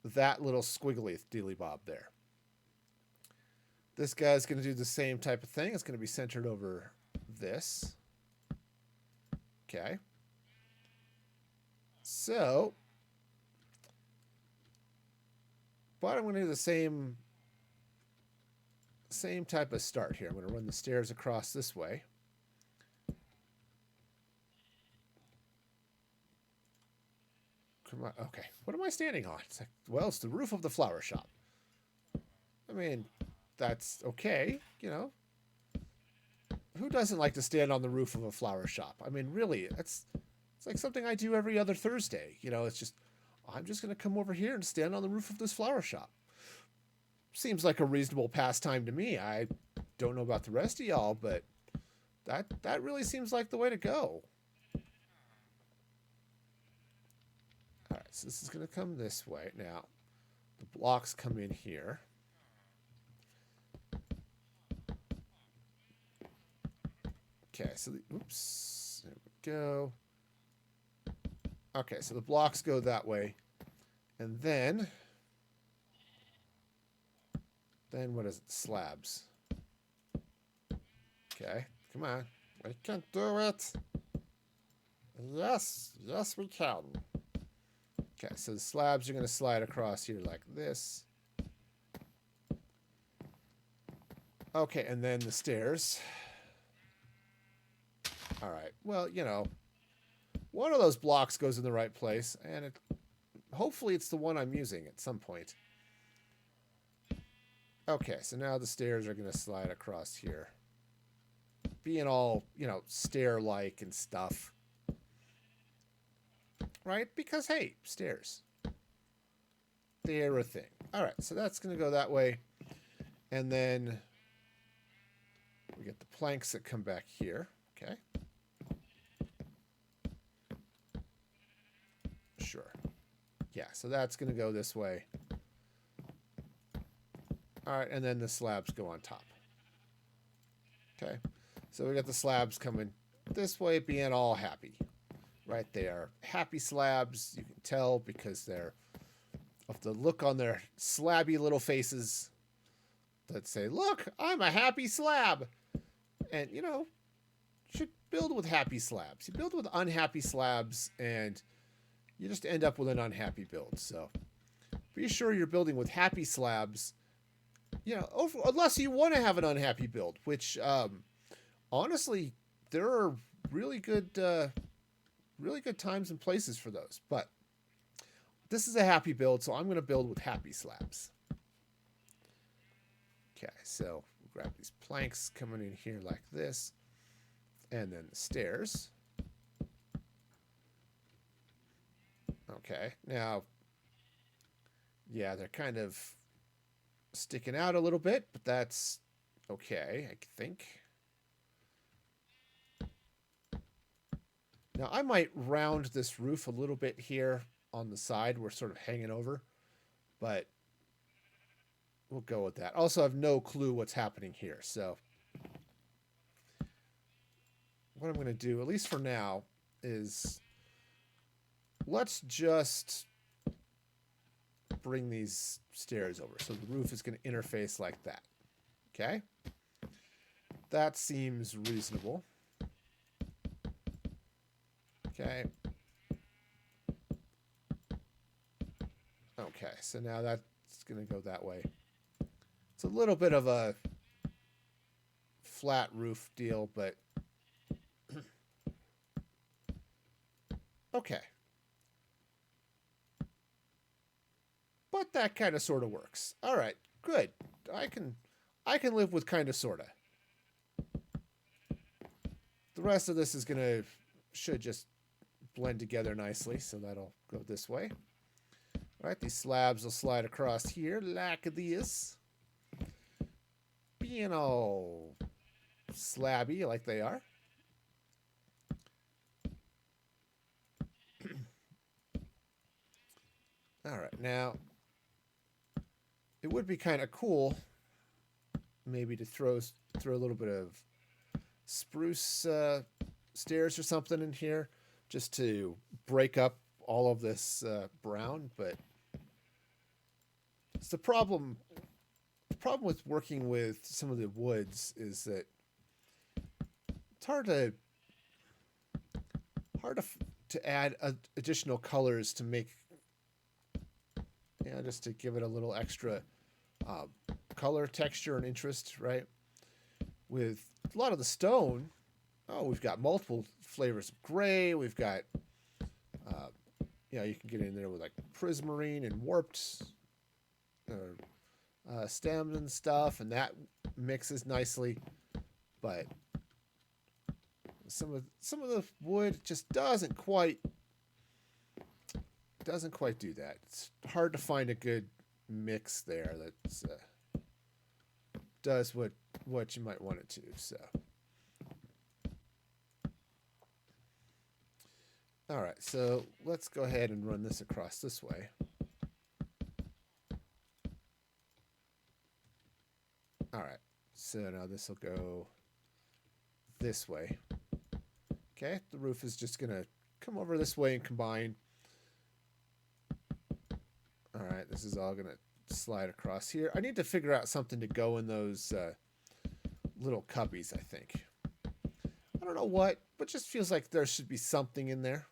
that little squiggly dealy bob there. This guy's going to do the same type of thing. It's going to be centered over this. Okay. So, but I'm going to do the same type of start here. I'm going to run the stairs across this way. Come on. Okay. What am I standing on? It's like, well, it's the roof of the flower shop. I mean, that's okay, you know. Who doesn't like to stand on the roof of a flower shop? I mean, really, it's like something I do every other Thursday. You know, it's just, I'm just going to come over here and stand on the roof of this flower shop. Seems like a reasonable pastime to me. I don't know about the rest of y'all, but that really seems like the way to go. All right, so this is going to come this way. Now, the blocks come in here. Okay, so oops, there we go. Okay, so the blocks go that way. And then what is it? Slabs. Okay, come on. We can do it. Yes, we can. Okay, so the slabs are going to slide across here like this. Okay, and then the stairs. All right, well, you know, one of those blocks goes in the right place, and hopefully it's the one I'm using at some point. Okay, so now the stairs are going to slide across here. Being all, you know, stair-like and stuff. Right? Because, hey, stairs. They're a thing. All right, so that's going to go that way. And then we get the planks that come back here. Okay. Sure. Yeah, so that's going to go this way. All right, and then the slabs go on top. Okay. So we got the slabs coming this way, being all happy. Right, they are happy slabs. You can tell because they're of the look on their slabby little faces that say, "Look, I'm a happy slab." And you know, you should build with happy slabs. You build with unhappy slabs, and you just end up with an unhappy build. So be sure you're building with happy slabs. You know, unless you want to have an unhappy build, which honestly, there are really good times and places for those. But this is a happy build, so I'm going to build with happy slabs. Okay, so we'll grab these planks coming in here like this, and then the stairs. Okay, now, yeah, they're kind of sticking out a little bit, but that's okay, I think. Now, I might round this roof a little bit here on the side. We're sort of hanging over, but we'll go with that. Also, I have no clue what's happening here. So what I'm going to do, at least for now, is let's just bring these stairs over. So the roof is going to interface like that. Okay? That seems reasonable. Okay. Okay, so now that's going to go that way. It's a little bit of a flat roof deal, but okay. But that kind of sort of works. All right, good. I can live with kind of sort of. The rest of this is should just blend together nicely, so that'll go this way. All right, these slabs will slide across here like this. Being all slabby like they are. All right, now it would be kind of cool maybe to throw a little bit of spruce stairs or something in here just to break up all of this brown, but it's the problem with working with some of the woods is that it's hard to add additional colors to make, just to give it a little extra color, texture, and interest, right? With a lot of the stone, we've got multiple flavors of gray. We've got, you can get in there with like prismarine and warped stems and stuff, and that mixes nicely. But some of the wood just doesn't quite do that. It's hard to find a good mix there that does what you might want it to. So, all right. So let's go ahead and run this across this way. All right. So now this will go this way. Okay. The roof is just gonna come over this way and combine. All right, this is all going to slide across here. I need to figure out something to go in those little cubbies, I think. I don't know what, but just feels like there should be something in there.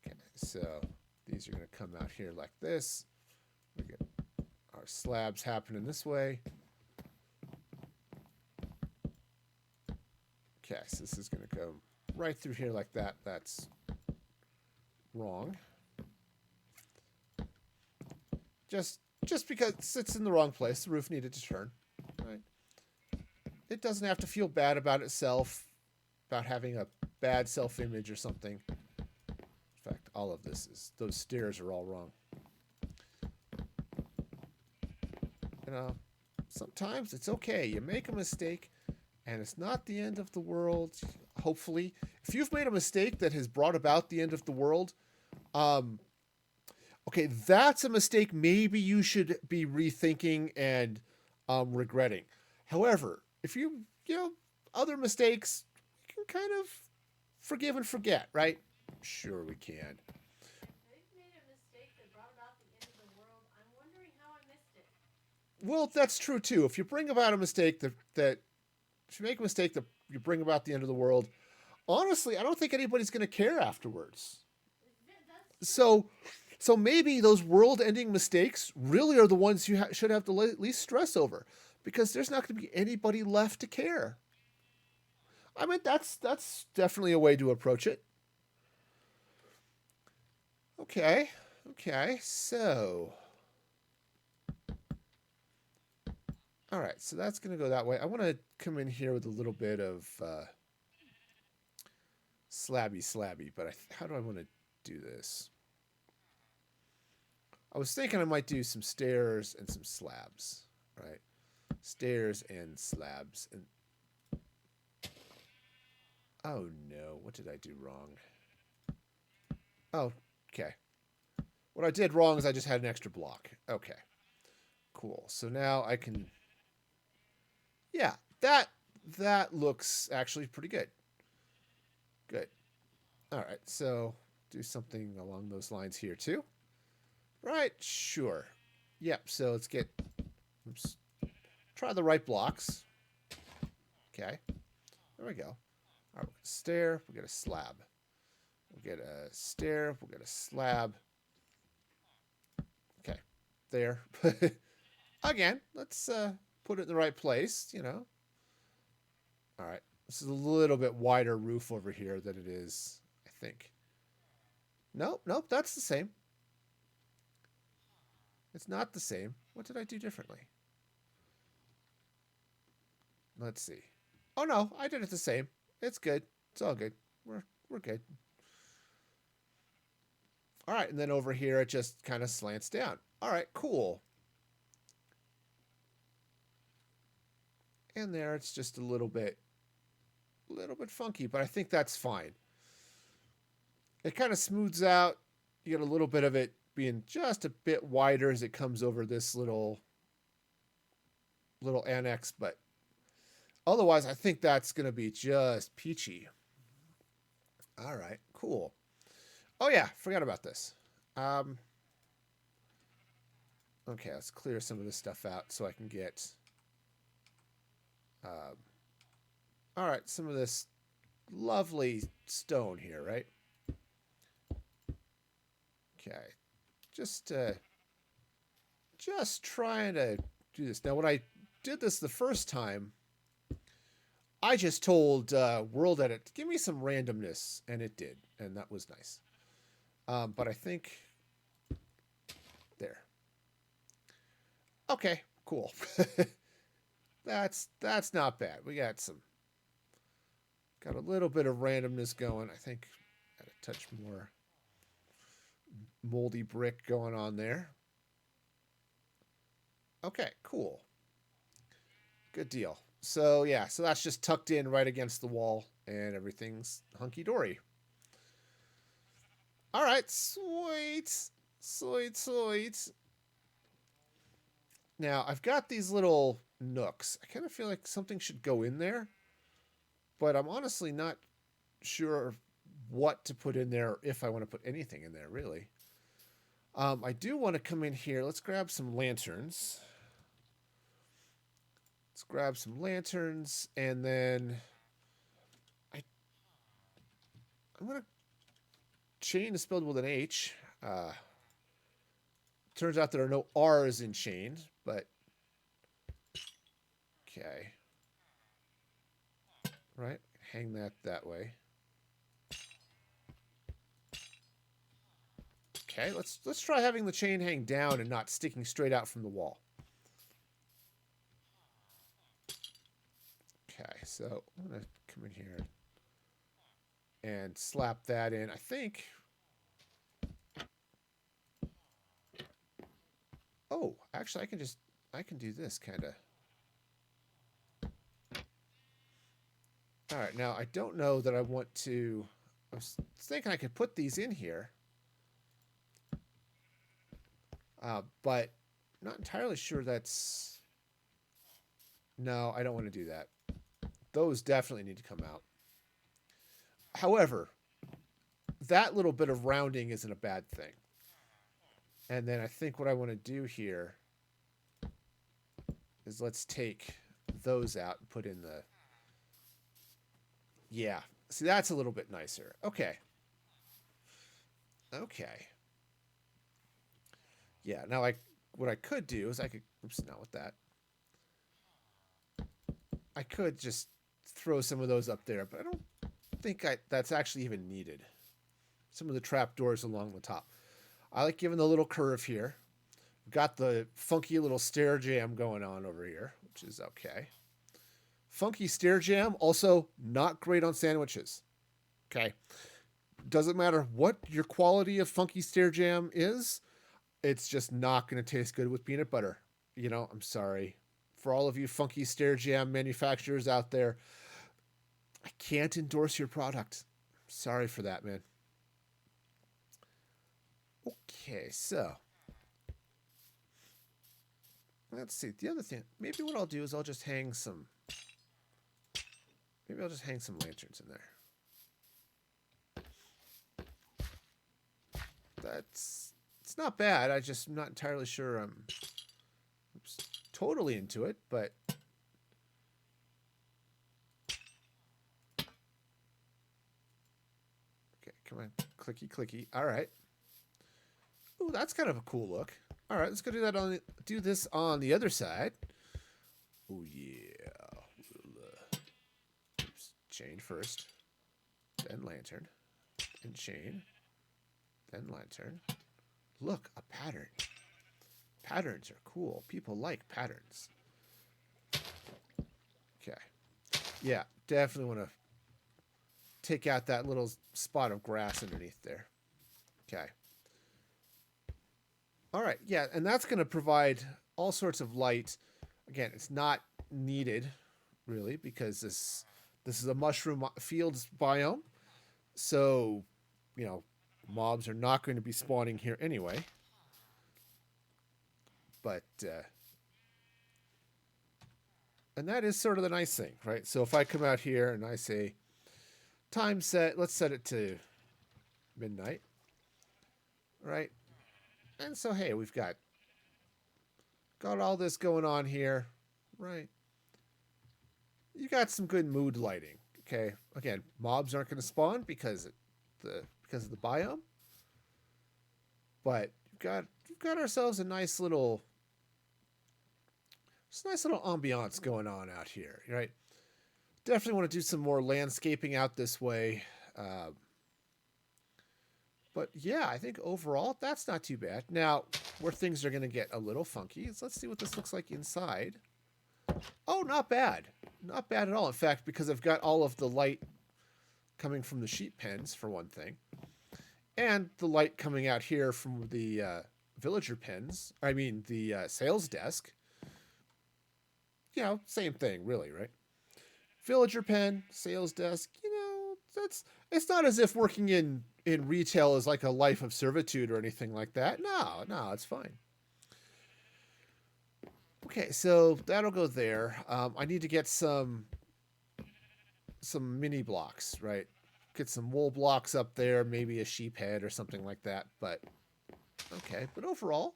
Okay, so these are going to come out here like this. We get our slabs happening this way. Okay, so this is going to go right through here like that. Wrong. Just because it sits in the wrong place, the roof needed to turn. Right? It doesn't have to feel bad about itself, about having a bad self-image or something. In fact, all of this is, those stairs are all wrong. You know, sometimes it's okay. You make a mistake, and it's not the end of the world, hopefully. If you've made a mistake that has brought about the end of the world, okay, that's a mistake maybe you should be rethinking and regretting. However, if other mistakes, we can kind of forgive and forget, right? Sure we can. They've made a mistake that brought about the end of the world. I'm wondering how I missed it. Well, that's true too. If you bring about a mistake if you make a mistake that you bring about the end of the world, honestly, I don't think anybody's going to care afterwards. So maybe those world-ending mistakes really are the ones you should have the least stress over, because there's not going to be anybody left to care. I mean, that's definitely a way to approach it. Okay, so... All right, so that's going to go that way. I want to come in here with a little bit of slabby, but how do I want to do this? I was thinking I might do some stairs and some slabs, right? Stairs and slabs. And oh no, what did I do wrong? Oh, okay. What I did wrong is I just had an extra block. Okay. Cool. So now I can... Yeah, that looks actually pretty good. Good. All right, so do something along those lines here too. Right, sure. Yep, so let's get... Oops. Try the right blocks. Okay. There we go. All right, we'll get a stair. We'll get a slab. We'll get a stair. We'll get a slab. Okay. There. Again, let's put it in the right place, you know. All right. This is a little bit wider roof over here than it is, I think. Nope, that's the same. It's not the same. What did I do differently? Let's see. Oh no, I did it the same. It's good. It's all good. We're good. All right, and then over here it just kind of slants down. All right, cool. And there it's just a little bit funky, but I think that's fine. It kind of smooths out. You get a little bit of it being just a bit wider as it comes over this little annex, but otherwise I think that's going to be just peachy. All right, cool. Oh yeah, forgot about this. Okay, let's clear some of this stuff out so I can get... all right, some of this lovely stone here, right? Okay, just trying to do this. Now, when I did this the first time, I just told World Edit, give me some randomness, and it did, and that was nice. But I think there. Okay, cool. That's not bad. We got a little bit of randomness going. I think got a touch more moldy brick going on there. Okay, cool. Good deal. So yeah, so that's just tucked in right against the wall and everything's hunky-dory. All right, sweet. Now, I've got these little nooks. I kind of feel like something should go in there, but I'm honestly not sure what to put in there, if I want to put anything in there, really. I do want to come in here. Let's grab some lanterns. Let's grab some lanterns, and then I'm going to... Chain is spelled with an H. Turns out there are no R's in chain, but... Okay. Right, hang that way. Okay, let's try having the chain hang down and not sticking straight out from the wall. Okay, so I'm gonna come in here and slap that in. I think... Oh, actually I can do this kind of. All right, now I don't know that I want to... I was thinking I could put these in here. But I'm not entirely sure that's... No, I don't want to do that. Those definitely need to come out. However, that little bit of rounding isn't a bad thing. And then I think what I want to do here is let's take those out and put in the... Yeah. See, that's a little bit nicer. Okay. Okay. Yeah, now what I could do is I could... Oops, not with that. I could just throw some of those up there, but I don't think that's actually even needed. Some of the trapdoors along the top. I like giving the little curve here. Got the funky little stair jam going on over here, which is okay. Funky stair jam, also not great on sandwiches. Okay. Doesn't matter what your quality of funky stair jam is, it's just not going to taste good with peanut butter. You know, I'm sorry. For all of you funky stair jam manufacturers out there, I can't endorse your product. Sorry for that, man. Okay, so let's see. The other thing, maybe what I'll do is I'll just hang some. Maybe I'll just hang some lanterns in there. It's not bad. I just am not entirely sure I'm totally into it, but okay, come on, clicky clicky. All right. Ooh, that's kind of a cool look. All right, let's go do this on the other side. Oh yeah. Oops, chain first, then lantern, and chain, then lantern. Look, a pattern. Patterns are cool. People like patterns. Okay. Yeah, definitely want to take out that little spot of grass underneath there. Okay. All right. Yeah, and that's going to provide all sorts of light. Again, it's not needed really because this is a mushroom fields biome. So, mobs are not going to be spawning here anyway. But and that is sort of the nice thing, right? So if I come out here and I say time set, let's set it to midnight, right? And so hey, we've got all this going on here, right? You got some good mood lighting. Okay, again, mobs aren't going to spawn because of the biome, but we've got ourselves a nice little ambiance going on out here, right? Definitely want to do some more landscaping out this way. But yeah, I think overall that's not too bad. Now, where things are going to get a little funky is let's see what this looks like inside. Oh, not bad. Not bad at all. In fact, because I've got all of the light coming from the sheep pens, for one thing, and the light coming out here from the villager pens. I mean, the sales desk. Same thing, really, right? Villager pen, sales desk. It's not as if working in retail is like a life of servitude or anything like that. No, it's fine. Okay, so that'll go there. I need to get some mini blocks, right? Get some wool blocks up there, maybe a sheep head or something like that. But okay, but overall,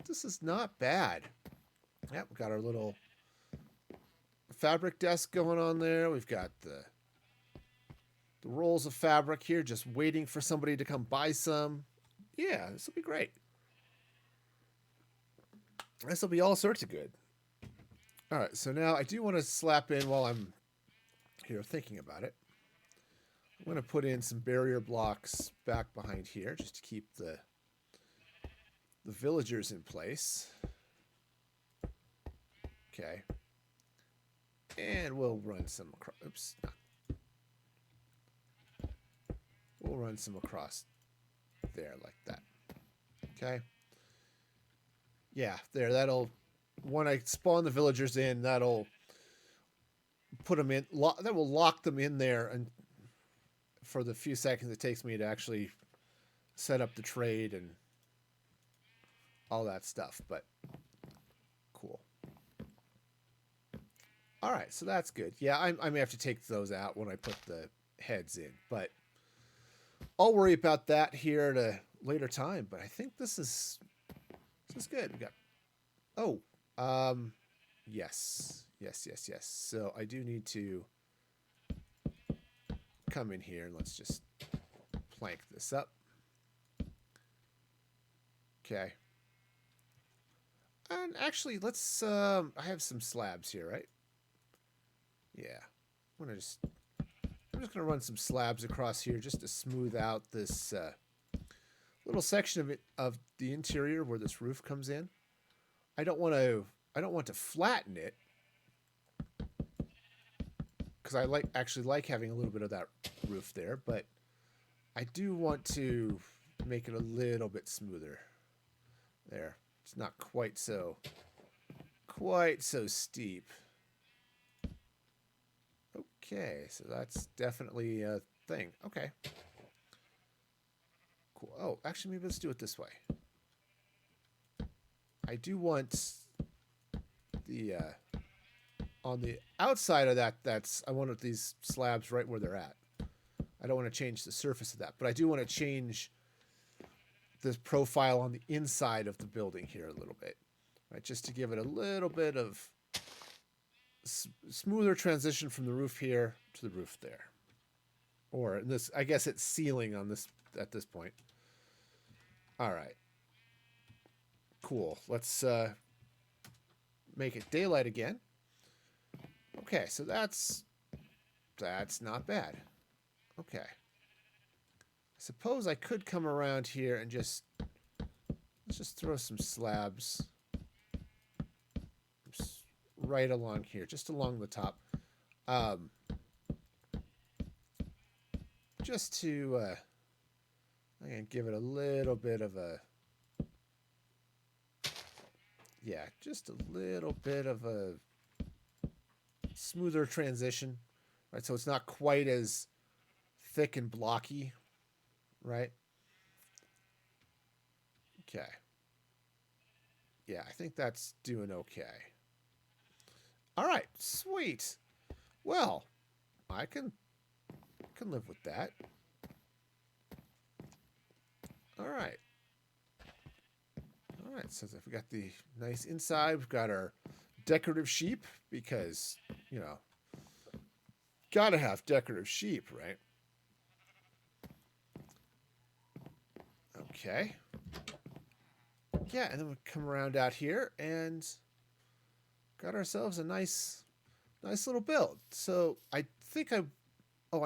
this is not bad. Yeah, we've got our little fabric desk going on there. We've got the rolls of fabric here, just waiting for somebody to come buy some. Yeah, this will be great. This will be all sorts of good. All right, so now I do want to slap in while I'm here thinking about it. I'm going to put in some barrier blocks back behind here just to keep the villagers in place. Okay. And we'll run some across. Oops. No. We'll run some across there like that. Okay. Yeah, there. That'll, when I spawn the villagers in, that'll put them in. That will lock them in there, and for the few seconds it takes me to actually set up the trade and all that stuff. But cool. All right, so that's good. Yeah, I may have to take those out when I put the heads in, but I'll worry about that here at a later time. But I think this is good. We got yes. So I do need to come in here and let's just plank this up. Okay. And actually, let's I have some slabs here, right? Yeah. I'm just gonna run some slabs across here just to smooth out this little section of the interior where this roof comes in. I don't want to flatten it because I actually like having a little bit of that roof there, but I do want to make it a little bit smoother. There. It's not quite so steep. Okay, so that's definitely a thing. Okay. Cool. Oh, actually, maybe let's do it this way. I do want the on the outside of that. I want these slabs right where they're at. I don't want to change the surface of that, but I do want to change this profile on the inside of the building here a little bit, right? Just to give it a little bit of smoother transition from the roof here to the roof there. Or in this, I guess it's ceiling on this at this point. All right. Cool. Let's make it daylight again. Okay, so that's not bad. Okay. I suppose I could come around here and let's just throw some slabs right along here, just along the top. Just to again, give it a little bit of a, yeah, just a little bit of a smoother transition, right? So it's not quite as thick and blocky, right? Okay. Yeah, I think that's doing okay. All right, sweet. Well, I can live with that. All right. All right, so if we got the nice inside, we've got our decorative sheep because, you know, gotta have decorative sheep, right? Okay. Yeah, and then we come around out here and got ourselves a nice little build. So I think I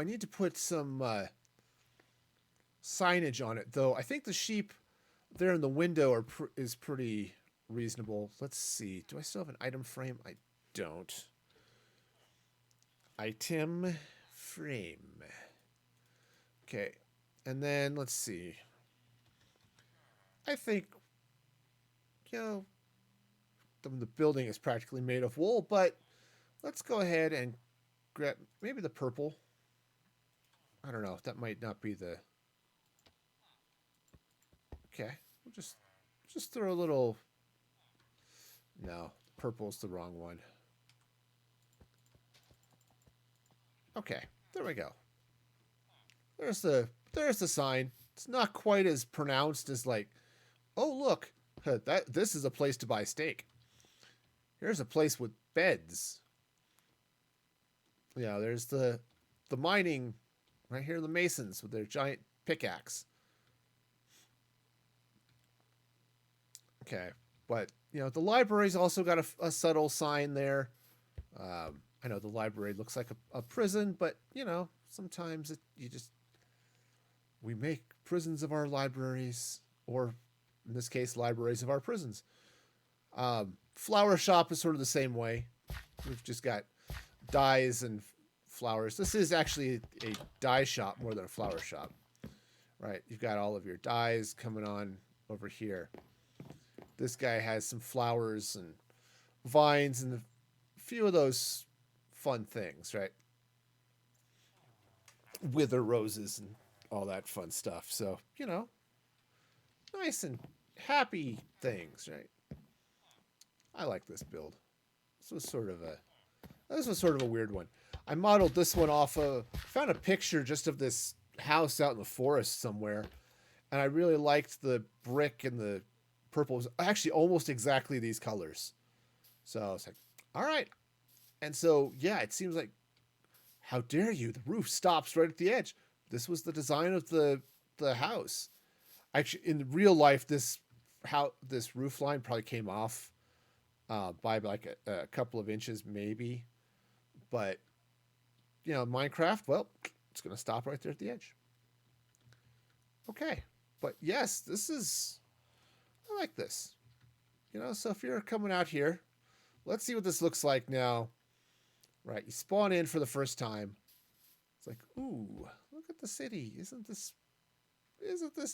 need to put some signage on it, though. I think the sheep there in the window is pretty reasonable. Let's see. Do I still have an item frame? I don't. Item frame. Okay. And then let's see. I think, you know, the building is practically made of wool, but let's go ahead and grab maybe the purple. I don't know. That might not be the... Okay. We'll just throw a little... No, purple's the wrong one. Okay, there we go. There's the sign. It's not quite as pronounced as like, oh look, this is a place to buy steak. Here's a place with beds. Yeah, there's the mining right here, the masons with their giant pickaxe. Okay, but you know the library's also got a subtle sign there. I know the library looks like a prison, but you know sometimes we make prisons of our libraries, or in this case, libraries of our prisons. Flower shop is sort of the same way. We've just got dyes and flowers. This is actually a dye shop more than a flower shop, right? You've got all of your dyes coming on over here. This guy has some flowers and vines and a few of those fun things, right? Wither roses and all that fun stuff. So, you know, nice and happy things, right? I like this build. This was sort of a weird one. I modeled this one off of, found a picture just of this house out in the forest somewhere, and I really liked the brick and the purple. It was actually almost exactly these colors. So I was like, all right. And so, yeah, it seems like, how dare you? The roof stops right at the edge. This was the design of the house. Actually, in real life, this roof line probably came off by like a couple of inches, maybe. But, you know, Minecraft, well, it's going to stop right there at the edge. Okay. But yes, I like this. You know, so if you're coming out here, let's see what this looks like now. Right, you spawn in for the first time. It's like, ooh, look at the city. Isn't this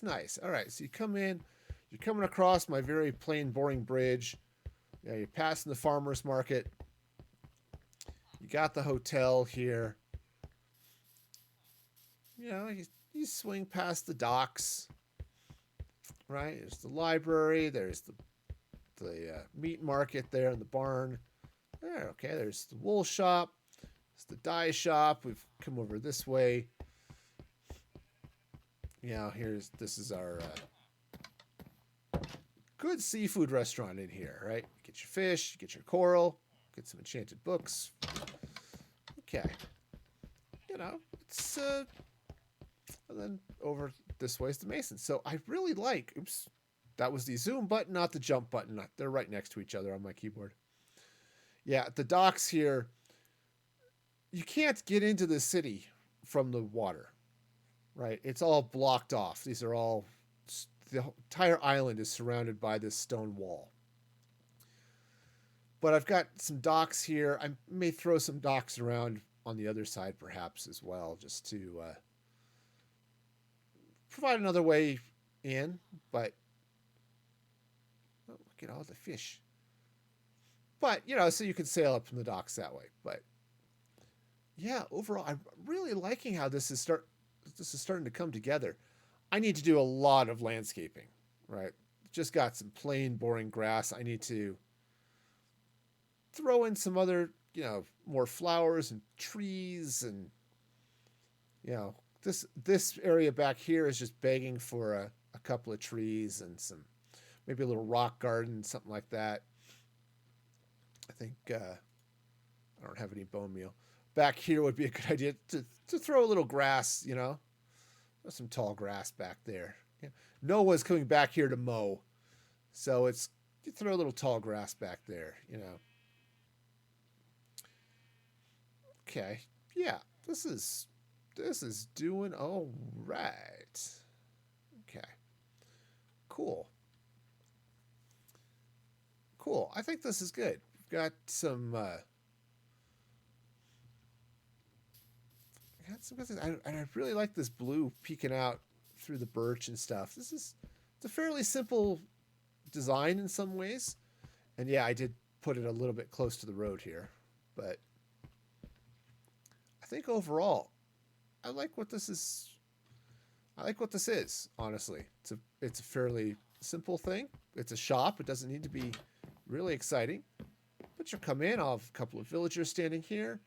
nice? All right, so you come in, you're coming across my very plain, boring bridge. Yeah, you're passing the farmer's market. You got the hotel here. You know, you swing past the docks. right? There's the library. There's the meat market there in the barn. There, okay. There's the wool shop. It's the dye shop. We've come over this way. Yeah, this is our good seafood restaurant in here, right? Get your fish, get your coral, get some enchanted books. Okay. It's and then over this way is the Mason. So I really like, oops, that was the zoom button, not the jump button. They're right next to each other on my keyboard. Yeah, the docks here, you can't get into the city from the water, right? It's all blocked off. The entire island is surrounded by this stone wall. But I've got some docks here. I may throw some docks around on the other side perhaps as well, just to provide another way in. But look at all the fish. But, so you can sail up from the docks that way. But yeah, overall, I'm really liking how this is starting to come together. I need to do a lot of landscaping, right? Just got some plain, boring grass. I need to throw in some other, more flowers and trees, and this area back here is just begging for a couple of trees and maybe a little rock garden, something like that. I think I don't have any bone meal. Back here would be a good idea to throw a little grass, There's some tall grass back there. Yeah. Noah's coming back here to mow. So you throw a little tall grass back there, Okay. Yeah. This is doing all right. Okay. Cool. I think this is good. We've got some and I really like this blue peeking out through the birch and stuff. It's a fairly simple design in some ways. And yeah, I did put it a little bit close to the road here, but I think overall I like what this is. Honestly. It's a fairly simple thing. It's a shop. It doesn't need to be really exciting. But you'll come in, I'll have a couple of villagers standing here.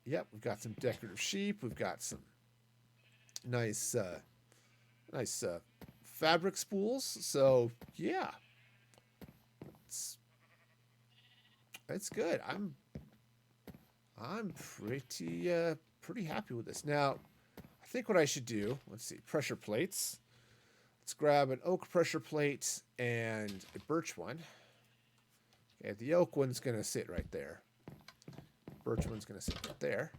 Yep, we've got some decorative sheep. We've got some nice fabric spools. So yeah, it's good. I'm pretty happy with this. Now, I think what I should do. Let's see, pressure plates. Let's grab an oak pressure plate and a birch one. Okay, the oak one's gonna sit right there. Birch one's going to sit right there.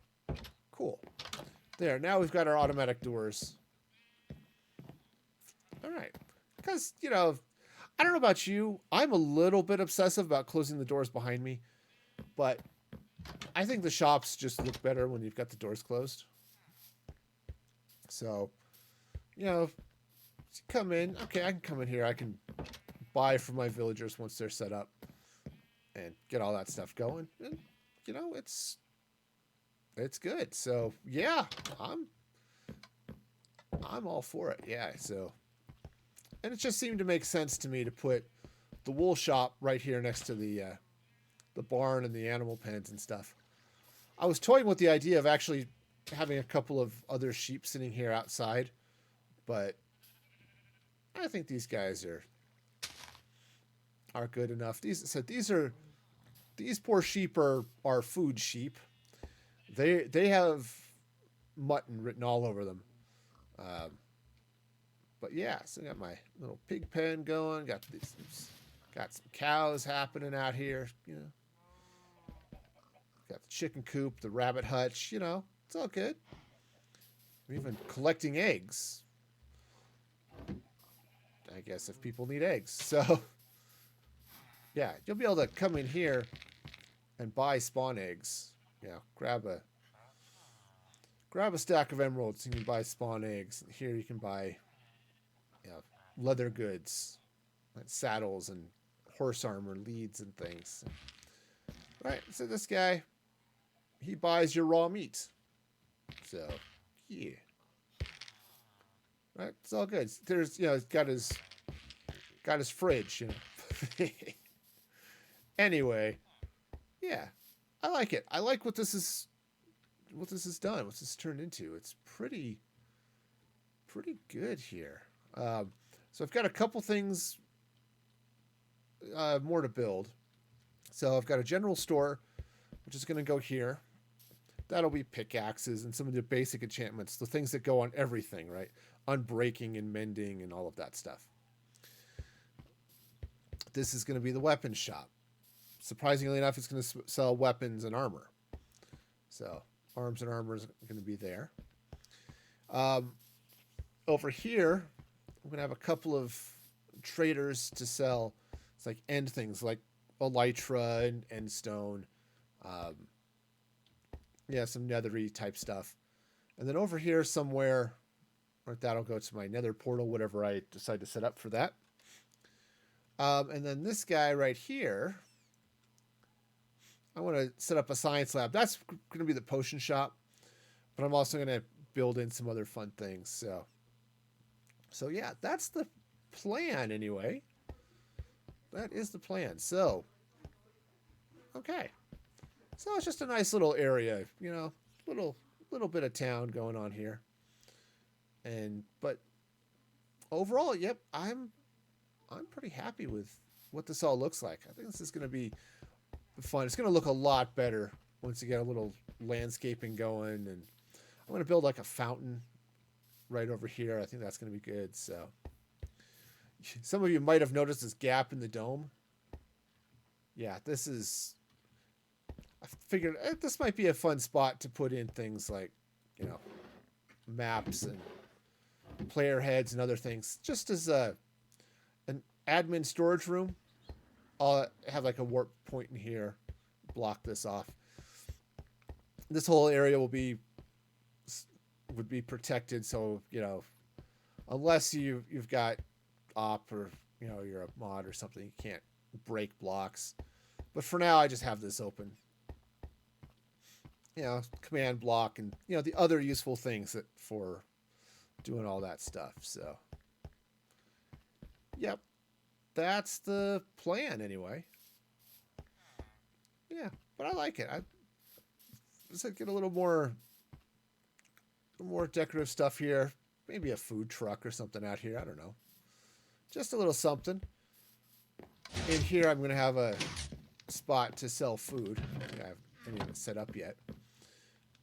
Cool. There, now we've got our automatic doors. All right. Because, I don't know about you. I'm a little bit obsessive about closing the doors behind me. But I think the shops just look better when you've got the doors closed. So, come in. Okay, I can come in here. I can buy from my villagers once they're set up. And get all that stuff going. And it's good. So yeah, I'm all for it. Yeah. So, and it just seemed to make sense to me to put the wool shop right here next to the barn and the animal pens and stuff. I was toying with the idea of actually having a couple of other sheep sitting here outside, but I think these guys are good enough. These poor sheep are food sheep. They have mutton written all over them. But yeah, so I got my little pig pen going. Got some cows happening out here. Got the chicken coop, the rabbit hutch. It's all good. I'm even collecting eggs. I guess if people need eggs, so yeah, you'll be able to come in here and buy spawn eggs. Grab a stack of emeralds. You can buy spawn eggs. Here you can buy leather goods, like saddles and horse armor, leads and things. Right. So this guy, he buys your raw meat. So yeah. Right? It's all good. There's, he's got his fridge, Anyway, yeah, I like it. I like what this is done. What this has turned into. It's pretty good here. So I've got a couple things more to build. So I've got a general store, which is going to go here. That'll be pickaxes and some of the basic enchantments, the things that go on everything, right? Unbreaking and mending and all of that stuff. This is going to be the weapons shop. Surprisingly enough, it's going to sell weapons and armor. So arms and armor is going to be there. Over here, I'm going to have a couple of traders to sell. It's like end things like elytra and endstone. Some nethery type stuff. And then over here somewhere, right, that'll go to my nether portal, whatever I decide to set up for that. And then this guy right here, I want to set up a science lab. That's going to be the potion shop, but I'm also going to build in some other fun things. So yeah, that's the plan anyway. That is the plan. So, okay. So it's just a nice little area, little bit of town going on here. But overall, yep, I'm pretty happy with what this all looks like. I think this is going to be fun. It's going to look a lot better once you get a little landscaping going. And I'm going to build like a fountain right over here. I think that's going to be good. So some of you might have noticed this gap in the dome. Yeah, I figured this might be a fun spot to put in things like, maps and player heads and other things, just as an admin storage room. I'll have like a warp point in here, block this off. This whole area would be protected, so unless you've got op or you're a mod or something, you can't break blocks. But for now, I just have this open. Command block and the other useful things that for doing all that stuff. So, yep, that's the plan anyway. Yeah, but I like it. I just get a little more decorative stuff here. Maybe a food truck or something out here. I don't know. Just a little something. In here, I'm going to have a spot to sell food. I haven't even set up yet.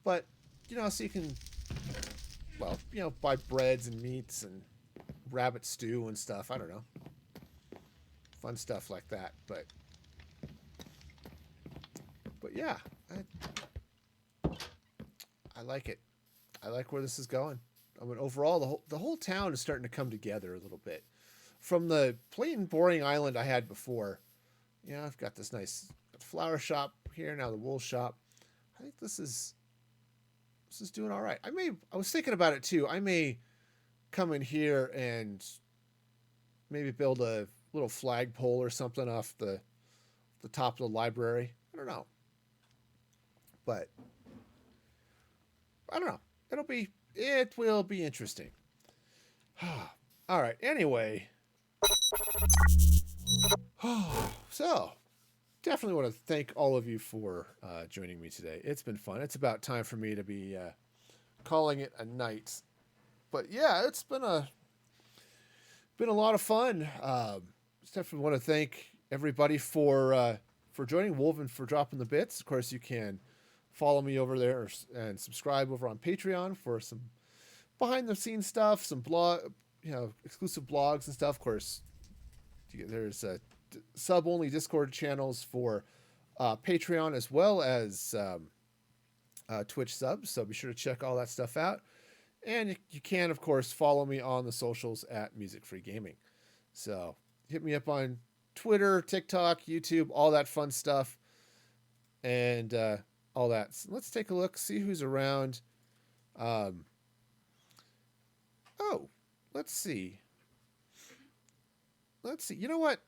But, so you can, buy breads and meats and rabbit stew and stuff. I don't know. Fun stuff like that. But yeah, I like it. I like where this is going. I mean, overall, the whole town is starting to come together a little bit. From the plain boring island I had before, I've got this nice flower shop here, now the wool shop. I think this is doing all right. I was thinking about it too. I may come in here and maybe build a little flagpole or something off the top of the library. I don't know. But I don't know. It will be interesting. All right. Anyway. So, definitely want to thank all of you for joining me today. It's been fun. It's about time for me to be calling it a night. But yeah, it's been a lot of fun. Definitely want to thank everybody for joining, Wolven for dropping the bits. Of course, you can follow me over there and subscribe over on Patreon for some behind the scenes stuff, some exclusive blogs and stuff. Of course, there's sub only Discord channels for Patreon as well as Twitch subs. So be sure to check all that stuff out. And you can, of course, follow me on the socials at Music Free Gaming. So hit me up on Twitter, TikTok, YouTube, all that fun stuff. And all that. So let's take a look, see who's around. Let's see. You know what?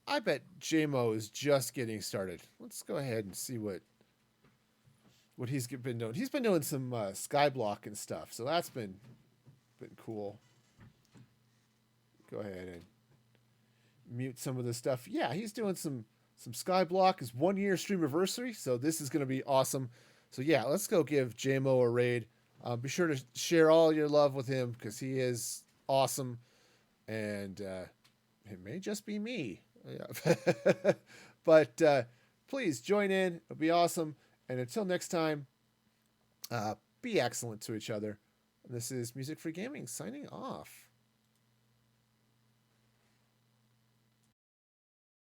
I bet JMO is just getting started. Let's go ahead and see what he's been doing. He's been doing some Skyblock and stuff, so that's been been cool. Go ahead and mute some of the stuff. Yeah, he's doing some Skyblock. His 1 year stream anniversary, so this is going to be awesome. So yeah, let's go give JMO a raid. Be sure to share all your love with him because he is awesome, and it may just be me. Yeah. But please join in. It'll be awesome. And until next time, be excellent to each other. This is Music Free Gaming signing off.